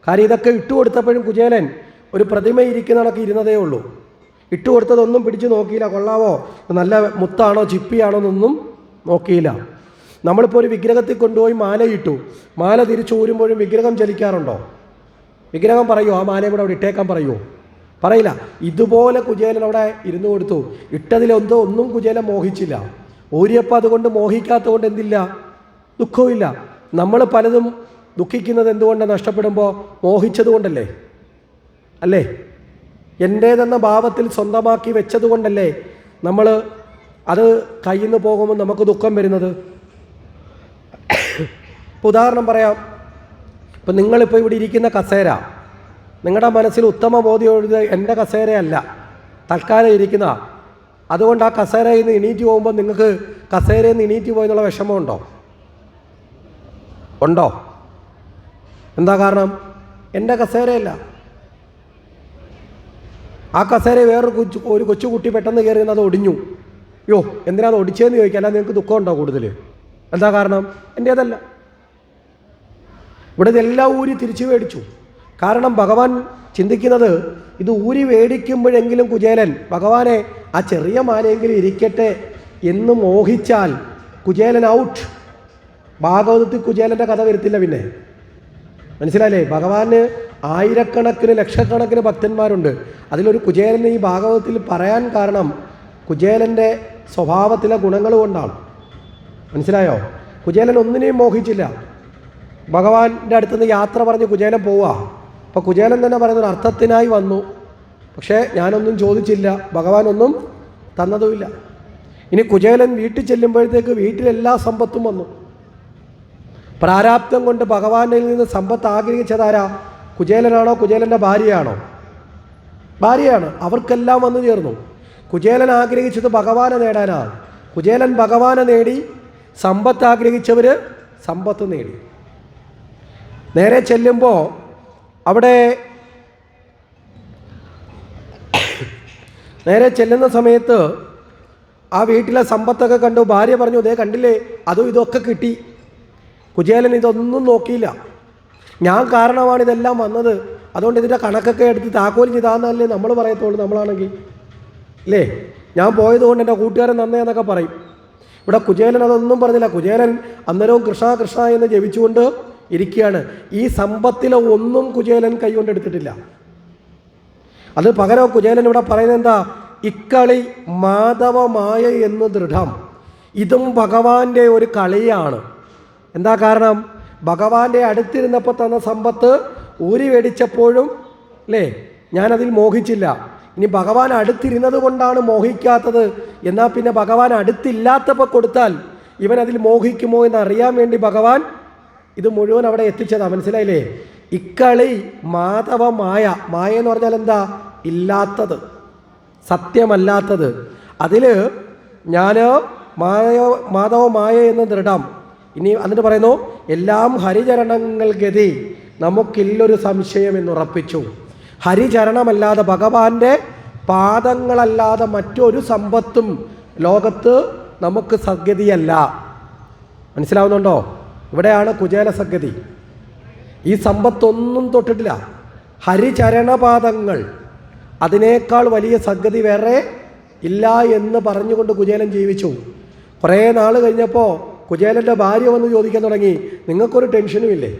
Speaker 1: കാര്യം ഇതൊക്കെ ഇട്ടുകൊടുത്തപ്പോഴും കുചേലൻ ഒരു പ്രതിമ ഇരിക്കുന്നതൊക്കെ ഇരുന്നതേ ഉള്ളൂ. ഇട്ടുകൊടുത്തതൊന്നും പിടിച്ചു നോക്കിയില്ല. കൊള്ളാവോ, നല്ല മുത്താണോ ചിപ്പിയാണോ എന്നൊന്നും നോക്കിയില്ല. നമ്മളിപ്പോൾ ഒരു വിഗ്രഹത്തിൽ കൊണ്ടുപോയി മാലയിട്ടു. മാല തിരിച്ചു ഊരുമ്പോഴും വിഗ്രഹം ചലിക്കാറുണ്ടോ? വിഗ്രഹം പറയുമോ ആ മാലയും കൂടെ അവിടെ ഇട്ടേക്കാൻ പറയുമോ? പറയില്ല. ഇതുപോലെ കുചേലൻ അവിടെ ഇരുന്നു കൊടുത്തു. ഒന്നും കുചേലൻ മോഹിച്ചില്ല. ഊരിയപ്പോൾ അതുകൊണ്ട് മോഹിക്കാത്തത് കൊണ്ട് എന്തില്ല? ദുഃഖവുമില്ല. നമ്മൾ പലതും ദുഃഖിക്കുന്നത് എന്തുകൊണ്ടാണ്? നഷ്ടപ്പെടുമ്പോൾ മോഹിച്ചത് കൊണ്ടല്ലേ? അല്ലേ? എൻ്റേതെന്ന ഭാവത്തിൽ സ്വന്തമാക്കി വെച്ചത് കൊണ്ടല്ലേ നമ്മൾ അത് കയ്യിൽ നിന്ന് പോകുമ്പോൾ നമുക്ക് ദുഃഖം വരുന്നത്? ഉദാഹരണം പറയാം. ഇപ്പം നിങ്ങളിപ്പോൾ ഇവിടെ ഇരിക്കുന്ന കസേര നിങ്ങളുടെ മനസ്സിൽ ഉത്തമ ബോധ്യം എൻ്റെ കസേരയല്ല, തൽക്കാലം ഇരിക്കുന്ന. അതുകൊണ്ട് ആ കസേരയിൽ നിന്ന് എണീറ്റ് പോകുമ്പോൾ നിങ്ങൾക്ക് കസേരയിൽ നിന്ന് എണീറ്റ് പോയെന്നുള്ള വിഷമമുണ്ടോ? ഉണ്ടോ? എന്താ കാരണം? എൻ്റെ കസേരയല്ല. ആ കസേര ഒരു കൊച്ചുകുട്ടി പെട്ടെന്ന് കയറി അത് ഒടിഞ്ഞു. യോ എന്തിനാണ് ഒടിച്ചതെന്ന് ചോദിക്കുക. അല്ല നിങ്ങൾക്ക് ദുഃഖമുണ്ടോ കൂടുതൽ? എന്താ കാരണം? എൻ്റേതല്ല. ഇവിടെ ഇതെല്ലാം ഊരി തിരിച്ചു മേടിച്ചു. കാരണം ഭഗവാൻ ചിന്തിക്കുന്നത് ഇത് ഊരി മേടിക്കുമ്പോഴെങ്കിലും കുചേലൻ ഭഗവാനെ ആ ചെറിയ മാലയെങ്കിലും ഇരിക്കട്ടെ എന്ന് മോഹിച്ചാൽ കുചേലൻ ഔട്ട്. ഭാഗവതത്തിൽ കുചേലൻ്റെ കഥ വരുത്തില്ല പിന്നെ. മനസ്സിലായില്ലേ? ഭഗവാന് ആയിരക്കണക്കിന് ലക്ഷക്കണക്കിന് ഭക്തന്മാരുണ്ട്. അതിലൊരു കുചേലനെ ഈ ഭാഗവതത്തിൽ പറയാൻ കാരണം കുചേലൻ്റെ സ്വഭാവത്തിലെ ഗുണങ്ങൾ കൊണ്ടാണ്. മനസ്സിലായോ? കുചേലൻ ഒന്നിനെയും മോഹിച്ചില്ല. ഭഗവാന്റെ അടുത്തുനിന്ന് യാത്ര പറഞ്ഞ് കുചേലൻ പോവുക. അപ്പോൾ കുചേലൻ തന്നെ പറയുന്നത് അർത്ഥത്തിനായി വന്നു, പക്ഷേ ഞാനൊന്നും ചോദിച്ചില്ല, ഭഗവാൻ ഒന്നും തന്നതുമില്ല. ഇനി കുചേലൻ വീട്ടിൽ ചെല്ലുമ്പോഴത്തേക്ക് വീട്ടിലെല്ലാ സമ്പത്തും വന്നു. പ്രാരാബ്ധം കൊണ്ട് ഭഗവാനിൽ നിന്ന് സമ്പത്ത് ആഗ്രഹിച്ചതാരാ? കുചേലനാണോ കുചേലൻ്റെ ഭാര്യയാണോ? ഭാര്യയാണ്. അവർക്കെല്ലാം വന്നു ചേർന്നു. കുചേലൻ ആഗ്രഹിച്ചത് ഭഗവാനെ നേടാനാണ്. കുചേലൻ ഭഗവാനെ നേടി, സമ്പത്ത് ആഗ്രഹിച്ചവർ സമ്പത്ത് നേടി. നേരെ ചെല്ലുമ്പോൾ അവിടെ നേരെ ചെല്ലുന്ന സമയത്ത് ആ വീട്ടിലെ സമ്പത്തൊക്കെ കണ്ടു. ഭാര്യ പറഞ്ഞു, ദേ കണ്ടില്ലേ, അതും ഇതൊക്കെ കിട്ടി. കുചേലൻ ഇതൊന്നും നോക്കിയില്ല. ഞാൻ കാരണമാണ് ഇതെല്ലാം വന്നത്, അതുകൊണ്ട് ഇതിൻ്റെ കണക്കൊക്കെ എടുത്ത് താക്കോൽ ചെയ്താന്നല്ലേ നമ്മൾ പറയത്തുള്ളൂ. നമ്മളാണെങ്കിൽ അല്ലേ? ഞാൻ പോയതുകൊണ്ട് എൻ്റെ കൂട്ടുകാരൻ നന്നേ എന്നൊക്കെ പറയും. ഇവിടെ കുചേലൻ അതൊന്നും പറഞ്ഞില്ല. കുചേലൻ അന്നേരവും കൃഷ്ണ കൃഷ്ണ എന്ന് ജപിച്ചുകൊണ്ട് ഇരിക്കുകയാണ്. ഈ സമ്പത്തിലെ ഒന്നും കുചേലൻ കൈകൊണ്ടെടുത്തിട്ടില്ല. അത് പകരം കുചേലൻ ഇവിടെ പറയുന്നത് എന്താ? ഇക്കളി മാധവമായ എന്ന് ദൃഢം. ഇതും ഭഗവാന്റെ ഒരു കളിയാണ്. എന്താ കാരണം? ഭഗവാന്റെ അടുത്തിരുന്നപ്പോൾ തന്ന സമ്പത്ത് ഊരി മേടിച്ചപ്പോഴും അല്ലേ ഞാനതിൽ മോഹിച്ചില്ല. ഇനി ഭഗവാൻ അടുത്തിരുന്നത് കൊണ്ടാണ് മോഹിക്കാത്തത്. എന്നാൽ പിന്നെ ഭഗവാൻ അടുത്തില്ലാത്തപ്പോൾ കൊടുത്താൽ ഇവൻ അതിൽ മോഹിക്കുമോ എന്നറിയാൻ വേണ്ടി ഭഗവാൻ ഇത് മുഴുവൻ അവിടെ എത്തിച്ചതാണ്. മനസ്സിലായില്ലേ? ഇക്കളി മാധവമായ. മായ എന്ന് പറഞ്ഞാൽ എന്താ? ഇല്ലാത്തത്, സത്യമല്ലാത്തത്. അതിൽ ഞാൻ മാധവമായ എന്ന് ദൃഢം. ഇനി എന്നിട്ട് പറയുന്നു, എല്ലാം ഹരിചരണങ്ങൾ ഗതി നമുക്കില്ലൊരു സംശയം എന്നുറപ്പിച്ചു. ഹരിചരണമല്ലാതെ ഭഗവാന്റെ പാദങ്ങളല്ലാതെ മറ്റൊരു സമ്പത്തും ലോകത്ത് നമുക്ക് സദ്ഗതിയല്ല. മനസ്സിലാവുന്നുണ്ടോ? ഇവിടെയാണ് കുചേല സദ്ഗതി. ഈ സമ്പത്തൊന്നും തൊട്ടിട്ടില്ല. ഹരിചരണപാദങ്ങൾ, അതിനേക്കാൾ വലിയ സദ്ഗതി വേറെ ഇല്ല എന്ന് പറഞ്ഞുകൊണ്ട് കുചേലൻ ജീവിച്ചു. കുറേ നാൾ കഴിഞ്ഞപ്പോൾ കുചേലൻ്റെ ഭാര്യ വന്ന് ചോദിക്കാൻ തുടങ്ങി, നിങ്ങൾക്കൊരു ടെൻഷനും ഇല്ലേ?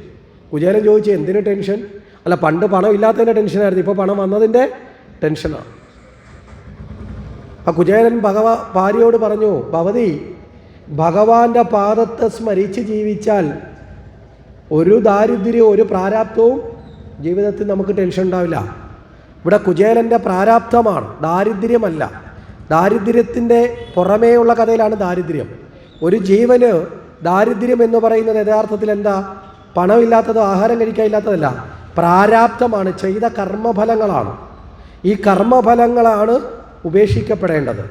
Speaker 1: കുചേലൻ ചോദിച്ചു, എന്തിന് ടെൻഷൻ? അല്ല, പണ്ട് പണം ഇല്ലാത്തതിൻ്റെ ടെൻഷനായിരുന്നു, ഇപ്പോൾ പണം വന്നതിൻ്റെ ടെൻഷനാണ്. ആ കുചേലൻ ഭാര്യയോട് പറഞ്ഞു, ഭവതി ഭഗവാന്റെ പാദത്തെ സ്മരിച്ച് ജീവിച്ചാൽ ഒരു ദാരിദ്ര്യവും ഒരു പ്രാരാബ്ധവും ജീവിതത്തിൽ നമുക്ക് ടെൻഷൻ ഉണ്ടാവില്ല. ഇവിടെ കുചേലൻ്റെ പ്രാരാബ്ധമാണ്, ദാരിദ്ര്യമല്ല. ദാരിദ്ര്യത്തിൻ്റെ പുറമേയുള്ള കഥയിലാണ് ദാരിദ്ര്യം. ഒരു ജീവന് ദാരിദ്ര്യം എന്ന് പറയുന്നത് യഥാർത്ഥത്തിൽ എന്താ? പണമില്ലാത്തതോ ആഹാരം കഴിക്കാനില്ലാത്തതല്ല, പ്രാരാബ്ധമാണ്, ചെയ്ത കർമ്മഫലങ്ങളാണ്. ഈ കർമ്മഫലങ്ങളാണ് ഉപേക്ഷിക്കപ്പെടേണ്ടത്.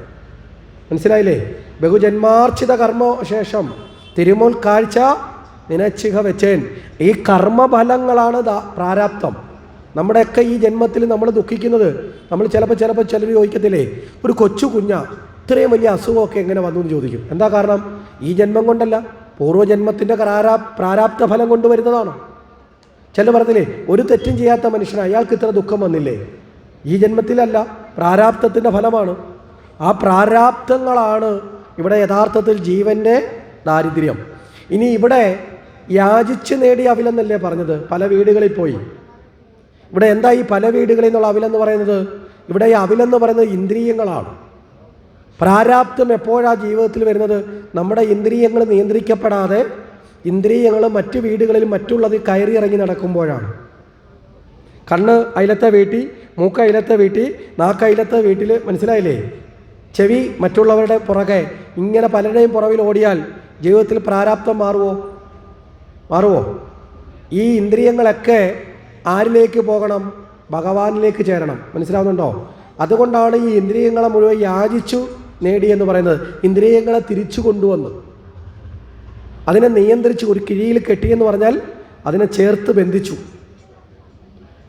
Speaker 1: മനസ്സിലായില്ലേ? ബഹുജന്മാർച്ചിത കർമ്മശേഷം തിരുമുൽ കാഴ്ച നിനച്ചിക വെച്ചേൻ. ഈ കർമ്മഫലങ്ങളാണ് പ്രാരാബ്ധം. നമ്മുടെയൊക്കെ ഈ ജന്മത്തിൽ നമ്മൾ ദുഃഖിക്കുന്നത്, നമ്മൾ ചിലപ്പോൾ ചിലർ ചോദിക്കത്തില്ലേ, ഒരു കൊച്ചു കുഞ്ഞാ ഇത്രയും വലിയ അസുഖമൊക്കെ എങ്ങനെ വന്നു എന്ന് ചോദിക്കും. എന്താ കാരണം? ഈ ജന്മം കൊണ്ടല്ല, പൂർവ്വജന്മത്തിൻ്റെ പ്രാരാബ്ധ ഫലം കൊണ്ടുവരുന്നതാണ്. ചില പറഞ്ഞില്ലേ, ഒരു തെറ്റും ചെയ്യാത്ത മനുഷ്യന് അയാൾക്ക് ഇത്ര ദുഃഖം വന്നില്ലേ? ഈ ജന്മത്തിലല്ല, പ്രാരാബ്ധത്തിൻ്റെ ഫലമാണ്. ആ പ്രാരാബ്ധങ്ങളാണ് ഇവിടെ യഥാർത്ഥത്തിൽ ജീവൻ്റെ ദാരിദ്ര്യം. ഇനി ഇവിടെ യാചിച്ച് നേടിയ അവിലെന്നല്ലേ പറഞ്ഞത്? പല വീടുകളിൽ പോയി. ഇവിടെ എന്താ ഈ പല വീടുകളിൽ നിന്നുള്ള അവിലെന്ന് പറയുന്നത്? ഇവിടെ ഈ അവിലെന്ന് പറയുന്നത് ഇന്ദ്രിയങ്ങളാണ്. പ്രാരാബ്ധം എപ്പോഴാണ് ജീവിതത്തിൽ വരുന്നത്? നമ്മുടെ ഇന്ദ്രിയങ്ങൾ നിയന്ത്രിക്കപ്പെടാതെ ഇന്ദ്രിയങ്ങൾ മറ്റു വീടുകളിൽ മറ്റുള്ളതിൽ കയറി ഇറങ്ങി നടക്കുമ്പോഴാണ്. കണ്ണ് അയലത്തെ വീട്ടിൽ, മൂക്ക് അയലത്തെ വീട്ടിൽ, നാക്ക് അയലത്തെ വീട്ടിൽ. മനസ്സിലായില്ലേ? ചെവി മറ്റുള്ളവരുടെ പുറകെ, ഇങ്ങനെ പലരുടെയും പുറകിൽ ഓടിയാൽ ജീവിതത്തിൽ പ്രാരാബ്ധം മാറുമോ? ഈ ഇന്ദ്രിയങ്ങളൊക്കെ ആരിലേക്ക് പോകണം? ഭഗവാനിലേക്ക് ചേരണം. മനസ്സിലാവുന്നുണ്ടോ? അതുകൊണ്ടാണ് ഈ ഇന്ദ്രിയങ്ങളെ മുഴുവൻ യാചിച്ചു നേടിയെന്ന് പറയുന്നത്. ഇന്ദ്രിയങ്ങളെ തിരിച്ചു കൊണ്ടുവന്നു അതിനെ നിയന്ത്രിച്ച് ഒരു കിഴിയിൽ കെട്ടിയെന്ന് പറഞ്ഞാൽ അതിനെ ചേർത്ത് ബന്ധിച്ചു.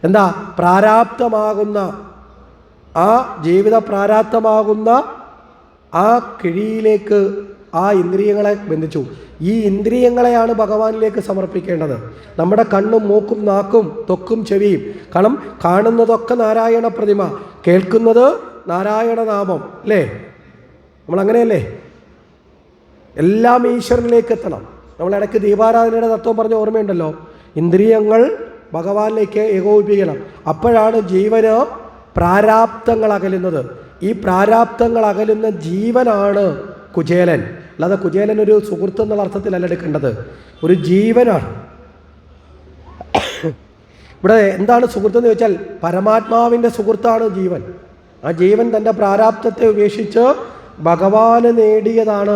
Speaker 1: എന്താ? പ്രാരാബ്ധമാകുന്ന ആ ജീവിത പ്രാരാബ്ധമാകുന്ന ആ കിഴിയിലേക്ക് ആ ഇന്ദ്രിയങ്ങളെ ബന്ധിച്ചു. ഈ ഇന്ദ്രിയങ്ങളെയാണ് ഭഗവാനിലേക്ക് സമർപ്പിക്കേണ്ടത്. നമ്മുടെ കണ്ണും മൂക്കും നാക്കും ത്വക്കും ചെവിയും. കാരണം കാണുന്നതൊക്കെ നാരായണ പ്രതിമ, കേൾക്കുന്നത് നാരായണ നാമം, അല്ലേ? നമ്മളങ്ങനെയല്ലേ? എല്ലാം ഈശ്വരനിലേക്ക് എത്തണം. നമ്മളിടയ്ക്ക് ദീപാരാധനയുടെ തത്വം പറഞ്ഞ ഓർമ്മയുണ്ടല്ലോ. ഇന്ദ്രിയങ്ങൾ ഭഗവാനിലേക്ക് ഏകോപിപ്പിക്കണം. അപ്പോഴാണ് ജീവന് പ്രാരാബ്ധങ്ങൾ അകലുന്നത്. ഈ പ്രാരാബ്ധങ്ങൾ അകലുന്ന ജീവനാണ് കുചേലൻ. അല്ലാതെ കുചേലൻ ഒരു സുഹൃത്ത് എന്നുള്ള അർത്ഥത്തിലല്ല എടുക്കേണ്ടത്, ഒരു ജീവനാണ്. ഇവിടെ എന്താണ് സുഹൃത്തെന്ന് ചോദിച്ചാൽ പരമാത്മാവിൻ്റെ സുഹൃത്താണ് ജീവൻ. ആ ജീവൻ തൻ്റെ പ്രാരാബ്ധത്തെ ഉപേക്ഷിച്ച് ഭഗവാന് നേടിയതാണ്